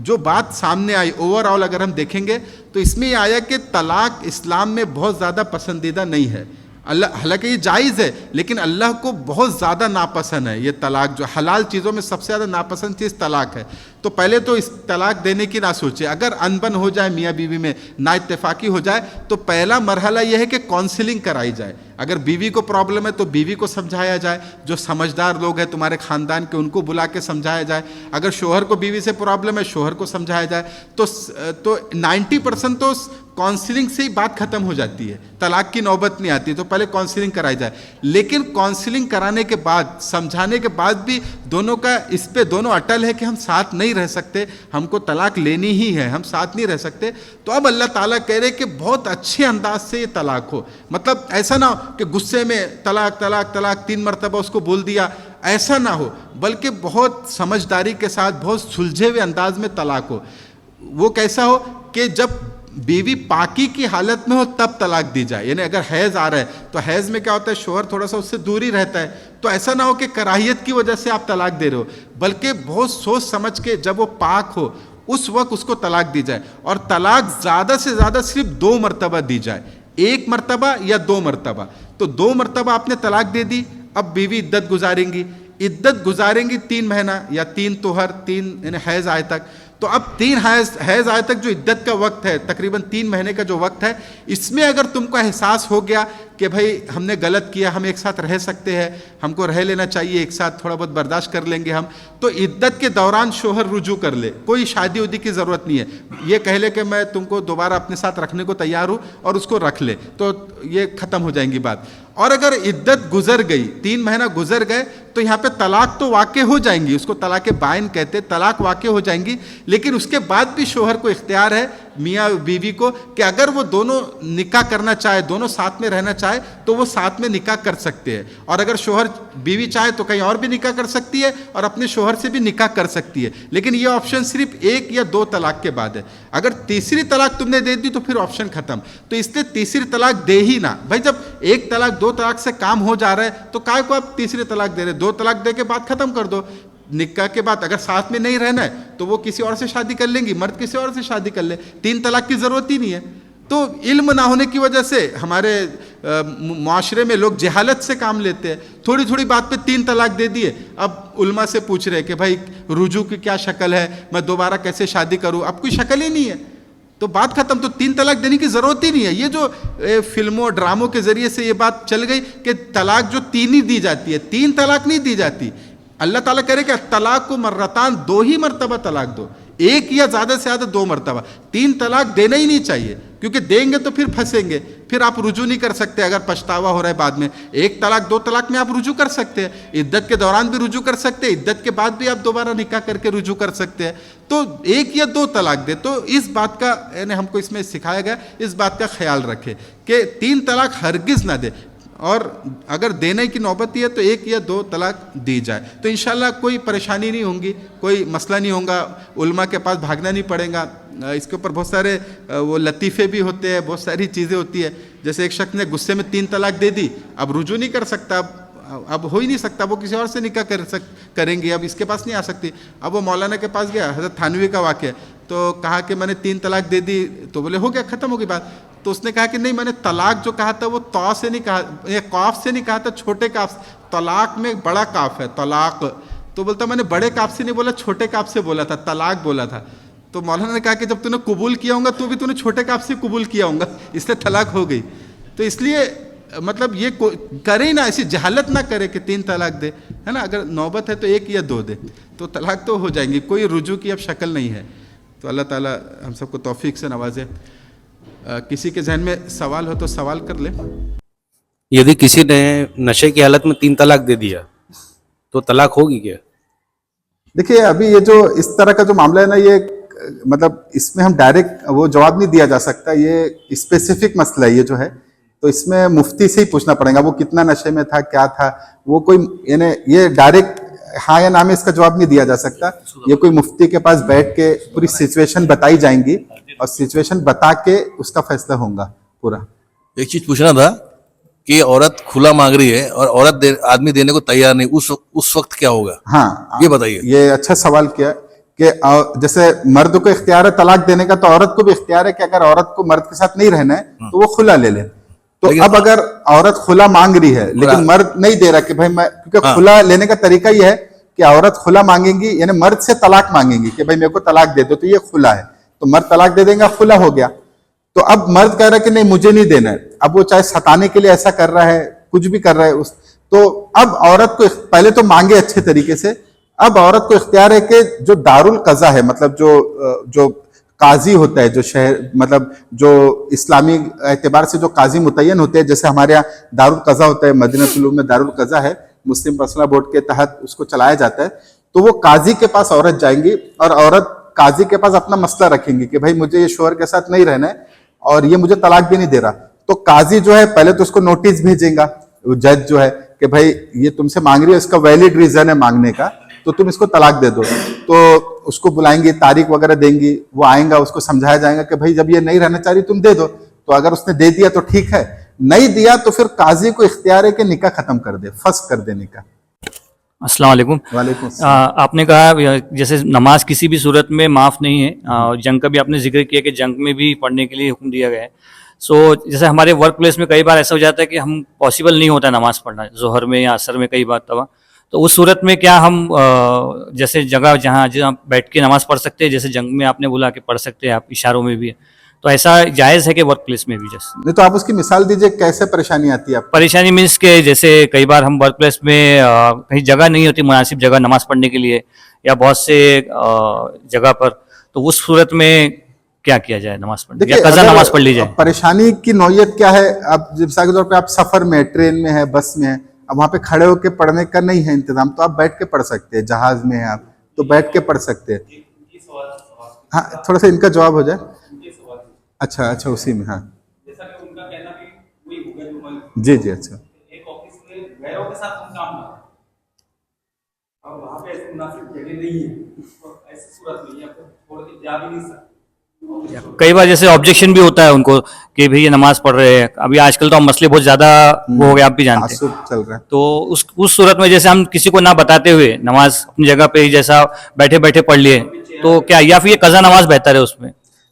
جو بات سامنے آئی اوور آل اگر ہم دیکھیں گے تو اس میں یہ آیا کہ طلاق اسلام میں بہت زیادہ پسندیدہ نہیں ہے. حالانکہ یہ جائز ہے, لیکن اللہ کو بہت زیادہ ناپسند ہے یہ طلاق. جو حلال چیزوں میں سب سے زیادہ ناپسند چیز طلاق ہے. تو پہلے تو اس طلاق دینے کی نہ سوچے. اگر انبن ہو جائے میاں بیوی میں, نا اتفاقی ہو جائے, تو پہلا مرحلہ یہ ہے کہ کونسلنگ کرائی جائے. اگر بیوی کو پرابلم ہے تو بیوی کو سمجھایا جائے, جو سمجھدار لوگ ہیں تمہارے خاندان کے ان کو بلا کے سمجھایا جائے. اگر شوہر کو بیوی سے پرابلم ہے شوہر کو سمجھایا جائے. تو 90% تو کونسلنگ سے ہی بات ختم ہو جاتی ہے, طلاق کی نوبت نہیں آتی. تو پہلے کونسلنگ کرائی جائے, لیکن کونسلنگ کرانے کے بعد, سمجھانے کے بعد بھی دونوں کا اس پہ دونوں اٹل ہے کہ ہم ساتھ نہیں رہ سکتے, ہم کو طلاق لینی ہی ہے, ہم ساتھ نہیں رہ سکتے. تو اب اللہ تعالیٰ کہہ رہے کہ بہت اچھے انداز سے یہ طلاق ہو. مطلب ایسا نہ ہو کہ غصے میں طلاق طلاق طلاق 3 مرتبہ اس کو بول دیا, ایسا نہ ہو, بلکہ بہت سمجھداری کے ساتھ بہت سلجھے ہوئے انداز میں طلاق ہو. وہ کیسا ہو کہ جب بیوی پاکی کی حالت میں ہو تب طلاق دی جائے. یعنی اگر حیض آ رہا ہے تو حیض میں کیا ہوتا ہے, شوہر تھوڑا سا اس سے دور ہی رہتا ہے. تو ایسا نہ ہو کہ کراہیت کی وجہ سے آپ طلاق دے رہے ہو, بلکہ بہت سوچ سمجھ کے جب وہ پاک ہو اس وقت اس کو طلاق دی جائے. اور طلاق زیادہ سے زیادہ صرف 2 مرتبہ دی جائے, 1 مرتبہ یا 2 مرتبہ. تو 2 مرتبہ آپ نے طلاق دے دی, اب بیوی عدت گزاریں گی 3 مہینہ یا 3 طہر, 3 یعنی حیض آئے تک. تو اب 3 حیض آئے تک جو عدت کا وقت ہے, تقریباً 3 مہینے کا جو وقت ہے, اس میں اگر تم کو احساس ہو گیا کہ بھائی ہم نے غلط کیا, ہم ایک ساتھ رہ سکتے ہیں, ہم کو رہ لینا چاہیے ایک ساتھ, تھوڑا بہت برداشت کر لیں گے ہم, تو عدت کے دوران شوہر رجوع کر لے. کوئی شادی ودی کی ضرورت نہیں ہے, یہ کہہ لے کہ میں تم کو دوبارہ اپنے ساتھ رکھنے کو تیار ہوں, اور اس کو رکھ لے, تو یہ ختم ہو جائیں گی بات. اور اگر عدت گزر گئی, 3 مہینہ گزر گئے, تو یہاں پہ طلاق تو واقع ہو جائیں گی, اس کو طلاق بائن کہتے, طلاق واقع ہو جائیں گی. لیکن اس کے بعد بھی شوہر کو اختیار ہے, میاں بیوی کو, کہ اگر وہ دونوں نکاح کرنا چاہے, دونوں ساتھ میں رہنا چاہے, تو وہ ساتھ میں نکاح کر سکتے ہیں. اور اگر شوہر بیوی چاہے تو کہیں اور بھی نکاح کر سکتی ہے, اور اپنے شوہر سے بھی نکاح کر سکتی ہے. لیکن یہ آپشن صرف 1 یا 2 طلاق کے بعد ہے. اگر تیسری طلاق تم نے دے دی تو پھر آپشن ختم. تو اس لیے تیسری طلاق دے ہی نہ بھائی. جب 1 طلاق 2 طلاق سے کام ہو جا رہا ہے تو کائے کو آپ تیسری طلاق دے رہے, 2 طلاق دے کے بعد ختم کر دو. نکاح کے بعد اگر ساتھ میں نہیں رہنا ہے تو وہ کسی اور سے شادی کر لیں گی, مرد کسی اور سے شادی کر لے, 3 طلاق کی ضرورت ہی نہیں ہے. تو علم نہ ہونے کی وجہ سے ہمارے معاشرے میں لوگ جہالت سے کام لیتے ہیں. تھوڑی تھوڑی بات پہ 3 طلاق دے دیے. اب علماء سے پوچھ رہے کہ بھائی رجوع کی کیا شکل ہے, میں دوبارہ کیسے شادی کروں؟ اب کوئی شکل ہی نہیں ہے, تو بات ختم. تو 3 طلاق دینے کی ضرورت ہی نہیں ہے. یہ جو فلموں ڈراموں کے ذریعے سے یہ بات چل گئی کہ طلاق جو 3 ہی دی جاتی ہے, 3 طلاق نہیں دی جاتی. اللہ تعالیٰ کہہ رہے کہ طلاق کو مرتان, 2 ہی مرتبہ طلاق دو, 1 یا زیادہ سے زیادہ 2 مرتبہ. 3 طلاق دینا ہی نہیں چاہیے, کیونکہ دیں گے تو پھر پھنسیں گے, پھر آپ رجوع نہیں کر سکتے اگر پچھتاوا ہو رہا ہے بعد میں. 1 طلاق 2 طلاق میں آپ رجوع کر سکتے ہیں, عدت کے دوران بھی رجوع کر سکتے ہیں, عدت کے بعد بھی آپ دوبارہ نکاح کر کے رجوع کر سکتے ہیں. تو 1 یا 2 طلاق دے. تو اس بات کا یعنی ہم کو اس میں سکھایا گیا, اس بات کا خیال رکھے کہ 3 طلاق ہرگز نہ دے, اور اگر دینے کی نوبت ہے تو 1 یا 2 طلاق دی جائے. تو انشاءاللہ کوئی پریشانی نہیں ہوں گی, کوئی مسئلہ نہیں ہوگا, علماء کے پاس بھاگنا نہیں پڑے گا. اس کے اوپر بہت سارے وہ لطیفے بھی ہوتے ہیں, بہت ساری چیزیں ہوتی ہے. جیسے ایک شخص نے غصے میں 3 طلاق دے دی, اب رجوع نہیں کر سکتا, اب ہو ہی نہیں سکتا, وہ کسی اور سے نکاح کریں گے, اب اس کے پاس نہیں آ سکتی. اب وہ مولانا کے پاس گیا, حضرت تھانوی کا واقعہ, تو کہا کہ میں نے 3 طلاق دے دی, تو بولے ہو گیا, ختم ہو گئی بات. تو اس نے کہا کہ نہیں, میں نے طلاق جو کہا تھا وہ طا سے نہیں کہا, یہ قاف سے نہیں کہا تھا, چھوٹے کاف سے. طلاق میں بڑا کاف ہے طلاق, تو بولتا میں نے بڑے کاف سے نہیں بولا, چھوٹے کاف سے بولا تھا, طلاق بولا تھا. تو مولانا نے کہا کہ جب تو نے قبول کیا ہوں گا تو بھی تو نے چھوٹے کاف سے قبول کیا ہوں گا, اس لیے طلاق ہو گئی. تو اس لیے مطلب یہ کرے نا, ایسی جہالت نہ کرے کہ 3 طلاق دے, ہے نا. اگر نوبت ہے تو 1 یا 2 دے, تو طلاق تو ہو جائیں گی, کوئی رجوع کی اب شکل نہیں ہے. تو اللہ تعالیٰ ہم سب کو توفیق سے نوازے. کسی کے ذہن میں سوال ہو تو سوال کر لے. یدی کسی نے نشے کی حالت میں 3 طلاق دے دیا تو طلاق ہوگی کیا؟ دیکھیے ابھی یہ جو اس طرح کا جو معاملہ ہے نا, یہ مطلب اس میں ہم ڈائریکٹ وہ جواب نہیں دیا جا سکتا, یہ اسپیسیفک مسئلہ ہے یہ جو ہے. تو اس میں مفتی سے ہی پوچھنا پڑے گا, وہ کتنا نشے میں تھا, کیا تھا, وہ کوئی یعنی یہ ڈائریکٹ ہاں یا نہ میں اس کا جواب نہیں دیا جا سکتا. یہ کوئی مفتی کے پاس بیٹھ کے پوری سچویشن بتائی جائیں گی, اور سچویشن بتا کے اس کا فیصلہ ہوگا پورا. ایک چیز پوچھنا تھا کہ عورت کھلا مانگ رہی ہے اور عورت آدمی دینے کو تیار نہیں, اس وقت کیا ہوگا؟ ہاں یہ بتائیے. یہ اچھا سوال کیا کہ جیسے مرد کو اختیار ہے طلاق دینے کا, تو عورت کو بھی اختیار ہے کہ اگر عورت کو مرد کے ساتھ نہیں رہنا ہے تو وہ خلا لے لے. تو اب اگر عورت خلا مانگ رہی ہے لیکن مرد نہیں دے رہا کہ بھائی میں, کیونکہ خلا لینے کا طریقہ یہ ہے کہ عورت خلا مانگیں گی, یعنی مرد سے طلاق مانگیں گی کہ بھائی میرے کو طلاق دے دو, تو یہ خلا ہے. تو مرد طلاق دے دیں گا, خلا ہو گیا. تو اب مرد کہہ رہا ہے کہ نہیں مجھے نہیں دینا ہے, اب وہ چاہے ستانے کے لیے ایسا کر رہا ہے, کچھ بھی کر رہا ہے تو اب عورت کو پہلے تو مانگے اچھے طریقے سے. اب عورت کو اختیار ہے کہ جو دارالقضا ہے, مطلب جو قاضی ہوتا ہے, جو شہر مطلب جو اسلامی اعتبار سے جو قاضی متعین ہوتے ہیں, جیسے ہمارے یہاں دارالقضا ہوتا ہے, مدینہ العلوم میں دارالقضا ہے, مسلم پرسنل بورڈ کے تحت اس کو چلایا جاتا ہے. تو وہ قاضی کے پاس عورت جائیں گی, اور عورت قاضی کے پاس اپنا مسئلہ رکھیں گی کہ بھائی مجھے یہ شوہر کے ساتھ نہیں رہنا ہے اور یہ مجھے طلاق بھی نہیں دے رہا. تو قاضی جو ہے پہلے تو اس کو نوٹس بھیجیں گا, وہ جج جو ہے, کہ بھائی یہ تم سے مانگ رہی ہے, اس کا ویلڈ ریزن ہے مانگنے کا, تو تم اس کو طلاق دے دو. تو اس کو بلائیں گی, تاریخ وغیرہ دیں گی, وہ آئیں گا, اس کو سمجھایا جائے گا کہ بھائی جب یہ نہیں رہنا چاہ رہی تم دے دو. تو اگر اس نے دے دیا تو ٹھیک ہے, نہیں دیا تو پھر قاضی کو اختیار ہے کہ نکاح ختم کر دے, فسخ کر دے نکاح. السلام علیکم. وعلیکم السلام. آپ نے کہا جیسے نماز کسی بھی صورت میں معاف نہیں ہے, اور جنگ کا بھی آپ نے ذکر کیا کہ جنگ میں بھی پڑھنے کے لیے حکم دیا گیا ہے. سو جیسے ہمارے ورک پلیس میں کئی بار ایسا ہو جاتا ہے کہ ہم پاسبل نہیں ہوتا نماز پڑھنا ظہر میں یا عصر میں, کئی بار تبا, تو اس صورت میں کیا ہم جیسے جگہ جہاں بیٹھ کے نماز پڑھ سکتے ہیں, جیسے جنگ میں آپ نے بولا کہ پڑھ سکتے ہیں آپ اشاروں میں بھی, تو ایسا جائز ہے کہ ورک پلیس میں بھی؟ جیسے نہیں تو آپ اس کی مثال دیجئے, کیسے پریشانی آتی ہے آپ؟ پریشانی مینس کہ جیسے کئی بار ہم ورک پلیس میں کہیں جگہ نہیں ہوتی مناسب جگہ نماز پڑھنے کے لیے, یا بہت سے جگہ پر, تو اس صورت میں کیا کیا جائے نماز پڑھنے, یا قضا نماز پڑھ لی جائے؟ پریشانی کی نوعیت کیا ہے؟ اب مثال کے طور پہ آپ سفر میں, ٹرین میں ہے, بس میں ہے, اب وہاں پہ کھڑے ہو کے پڑھنے کا نہیں ہے انتظام, تو آپ بیٹھ کے پڑھ سکتے ہیں. جہاز میں ہیں آپ تو بیٹھ کے پڑھ سکتے ہیں. ہاں تھوڑا سا ان کا جواب ہو جائے. اچھا اسی میں, ہاں جی اچھا. کئی بار جیسے آبجیکشن بھی ہوتا ہے ان کو کہ بھئی یہ نماز پڑھ رہے ہیں, ابھی آج کل تو مسئلے بہت زیادہ ہو گئے, آپ بھی جانتے ہیں, چل رہا ہے. تو اس صورت میں جیسے ہم کسی کو نہ بتاتے ہوئے نماز اپنی جگہ پہ ہی جیسا بیٹھے بیٹھے پڑھ لیے, تو کیا, یا پھر یہ قضا نماز بہتر ہے اس میں؟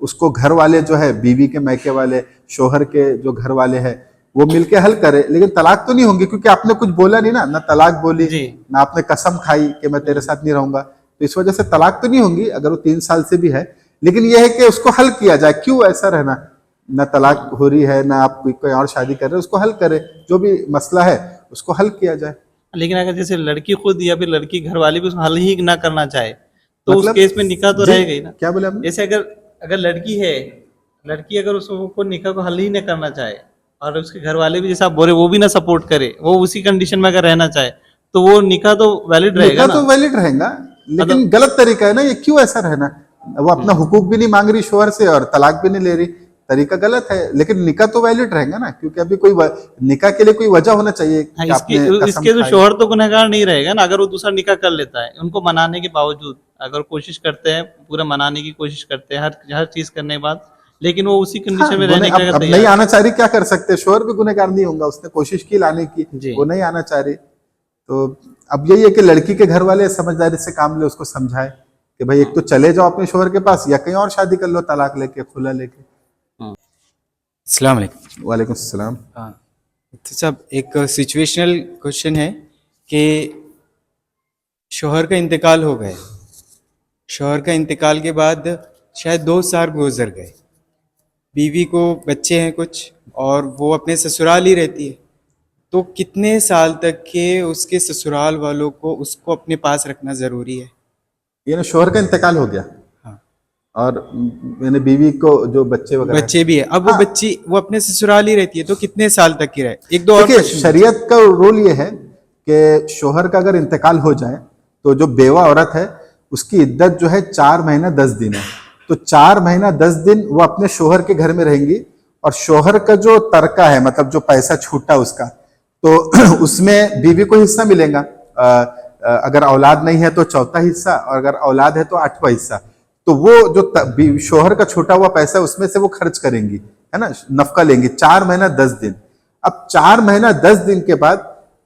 اس کو گھر والے جو ہے بیوی کے میکے والے, شوہر کے جو گھر والے ہیں وہ مل کے حل کرے. لیکن طلاق تو نہیں ہوں گی کیونکہ آپ نے کچھ بولا نہیں نا, نہ طلاق بولی نہ آپ نے قسم کھائی کہ میں تیرے ساتھ نہیں رہوں گا, تو اس وجہ سے طلاق تو نہیں ہوں گی اگر وہ 3 سال سے بھی ہے. لیکن یہ ہے کہ اس کو حل کیا جائے. کیوں ایسا رہنا, نہ طلاق ہو رہی ہے نہ آپ کوئی اور شادی کر رہے, اس کو حل کرے, جو بھی مسئلہ ہے اس کو حل کیا جائے. لیکن اگر جیسے لڑکی خود یا پھر لڑکی گھر والی بھی اس کو حل ہی نہ کرنا چاہے تو اس مطلب کیس میں نکاح تو رہے گا ہی نا. کیا بولے آپ نے؟ جیسے اگر لڑکی ہے, لڑکی اگر اس کو نکاح کو حل ہی نہ کرنا چاہے اور اس کے گھر والے بھی جیسا آپ بول رہے وہ بھی نہ سپورٹ کرے, وہ اسی کنڈیشن میں اگر رہنا چاہے تو وہ نکاح تو ویلڈ رہے گا نکاح نا. تو ویلڈ رہے گا, لیکن غلط طریقہ ہے نا یہ. کیوں ایسا رہنا, وہ اپنا حقوق بھی نہیں مانگ رہی شوہر سے اور طلاق بھی نہیں لے رہی, طریقہ غلط ہے. لیکن نکاح تو ویلڈ رہے گا نا, کیونکہ ابھی کوئی نکاح کے لیے کوئی وجہ ہونا چاہیے. اس کے تو شوہر تو گنہگار نہیں رہے گا نا اگر وہ دوسرا نکاح کر لیتا ہے. ان کو منانے کے باوجود اگر کوشش کرتے ہیں, پورا منانے کی کوشش کرتے ہیں ہر چیز کرنے کے بعد, لیکن وہ اسی کنڈیشن میں رہنے اب نہیں آنا چاہ رہی, کیا کر سکتے, شوہر بھی گنہگار نہیں ہوں گا, اس نے کوشش کی لانے کی, وہ نہیں آنا چاہ رہی. تو اب یہی ہے کہ لڑکی کے گھر والے سمجھداری سے کام لے, اس کو سمجھائے کہ بھائی ایک تو چلے جاؤ اپنے شوہر کے پاس یا کہیں اور شادی کر لو طلاق لے کے, کھلا لے کے. السلام علیکم. وعلیکم السلام. ہاں تو صاحب ایک سچویشنل کوشچن ہے کہ شوہر کا انتقال ہو گئے, شوہر کا انتقال کے بعد شاید 2 سال گزر گئے, بیوی کو بچے ہیں کچھ اور وہ اپنے سسرال ہی رہتی ہے, تو کتنے سال تک کہ اس کے سسرال والوں کو اس کو اپنے پاس رکھنا ضروری ہے؟ یعنی شوہر کا انتقال ہو گیا ہاں, اور یعنی بیوی کو جو بچے وغیرہ بچے بھی ہے, اب وہ بچی وہ اپنے سسرال ہی رہتی ہے, تو کتنے سال تک کی رہے؟ ایک دو اور دیکھیے question شریعت کا رول یہ ہے کہ شوہر کا اگر انتقال ہو جائے تو جو بیوہ عورت ہے اس کی عدت جو ہے 4 مہینہ 10 دن ہے. تو 4 مہینہ 10 دن وہ اپنے شوہر کے گھر میں رہیں گی, اور شوہر کا جو ترکہ ہے مطلب جو پیسہ چھوٹا اس کا, تو اس میں بیوی کو حصہ ملے گا. اگر اولاد نہیں ہے تو 4تھا حصہ, اور اگر اولاد ہے تو 8واں حصہ. تو وہ جو شوہر کا چھوٹا ہوا پیسہ اس میں سے وہ خرچ کریں گی, ہے نا, نفقہ لیں گی 4 مہینہ 10 دن. اب 4 مہینہ 10 دن کے بعد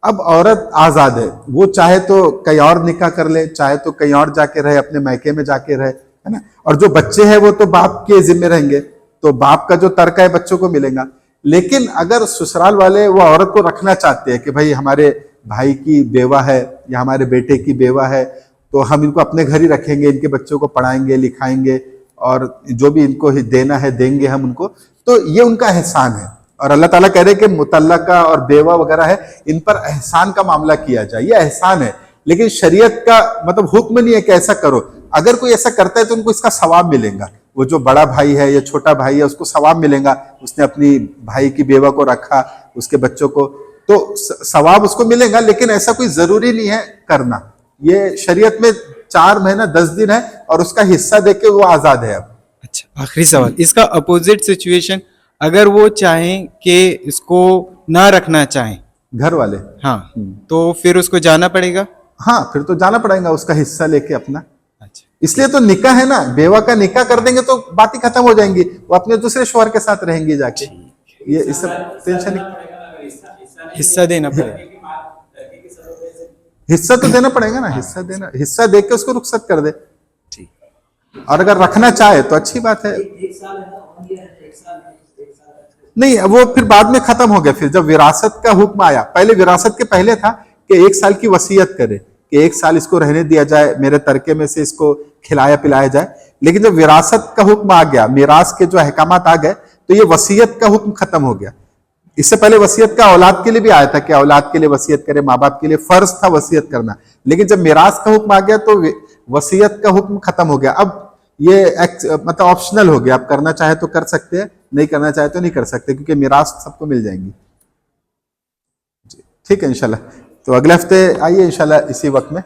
اب عورت آزاد ہے, وہ چاہے تو کہیں اور نکاح کر لے, چاہے تو کہیں اور جا کے رہے, اپنے میکے میں جا کے رہے, ہے نا. اور جو بچے ہیں وہ تو باپ کے ذمہ رہیں گے, تو باپ کا جو ترکہ ہے بچوں کو ملے گا. لیکن اگر سسرال والے وہ عورت کو رکھنا چاہتے ہیں کہ بھائی ہمارے بھائی کی بیوہ ہے یا ہمارے بیٹے کی بیوہ ہے, تو ہم ان کو اپنے گھر ہی رکھیں گے, ان کے بچوں کو پڑھائیں گے لکھائیں گے, اور جو بھی ان کو دینا ہے دیں گے ہم ان کو, تو یہ ان کا احسان ہے. اور اللہ تعالیٰ کہہ رہے کہ مطلقہ اور بیوہ وغیرہ ہے ان پر احسان کا معاملہ کیا جائے, یہ احسان ہے. لیکن شریعت کا مطلب حکم نہیں ہے کہ ایسا کرو. اگر کوئی ایسا کرتا ہے تو ان کو اس کا ثواب ملے گا. وہ جو بڑا بھائی ہے یا چھوٹا بھائی ہے اس کو ثواب ملے گا, اس نے اپنی بھائی کی بیوہ کو رکھا, اس کے بچوں کو, تو ثواب اس کو ملے گا. لیکن ایسا کوئی ضروری نہیں ہے کرنا. یہ شریعت میں 4 مہینہ 10 دن ہے, اور اس کا حصہ دے کے وہ آزاد ہے. اب اچھا آخری سوال, اس کا اپوزٹ سچویشن, اگر وہ چاہیں کہ اس کو نہ رکھنا چاہیں گھر والے, ہاں, تو پھر اس کو جانا پڑے گا؟ ہاں پھر تو جانا پڑے گا اس کا حصہ لے کے اپنا. اچھا, اس لیے تو نکاح ہے نا, بیوہ کا نکاح کر دیں گے تو باتیں ختم ہو جائیں گی, وہ اپنے دوسرے شوہر کے ساتھ رہیں گی جا کے. یہ اس سب ٹینشن حصہ دینا پڑے گا. حصہ تو دینا پڑے گا نا, حصہ دے کے اس کو رخصت کر دے. اور اگر رکھنا چاہے تو اچھی بات ہے. نہیں, وہ پھر بعد میں ختم ہو گیا. پھر جب وراثت کا حکم آیا, پہلے وراثت کے پہلے تھا کہ 1 سال کی وصیت کرے کہ 1 سال اس کو رہنے دیا جائے, میرے ترکے میں سے اس کو کھلایا پلایا جائے. لیکن جب وراثت کا حکم آ گیا, میراث کے جو احکامات آ گئے, تو یہ وصیت کا حکم ختم ہو گیا. اس سے پہلے وصیت کا اولاد کے لیے بھی آیا تھا کہ اولاد کے لیے وصیت کرے, ماں باپ کے لیے فرض تھا وصیت کرنا. لیکن جب میراث کا حکم آ گیا تو وصیت کا حکم ختم ہو گیا. اب یہ مطلب آپشنل ہو گیا, آپ کرنا چاہے تو کر سکتے ہیں, نہیں کرنا چاہے تو نہیں کر سکتے, کیونکہ میراث سب کو مل جائیں گی. ٹھیک ہے انشاءاللہ. تو اگلے ہفتے آئیے انشاءاللہ اسی وقت میں.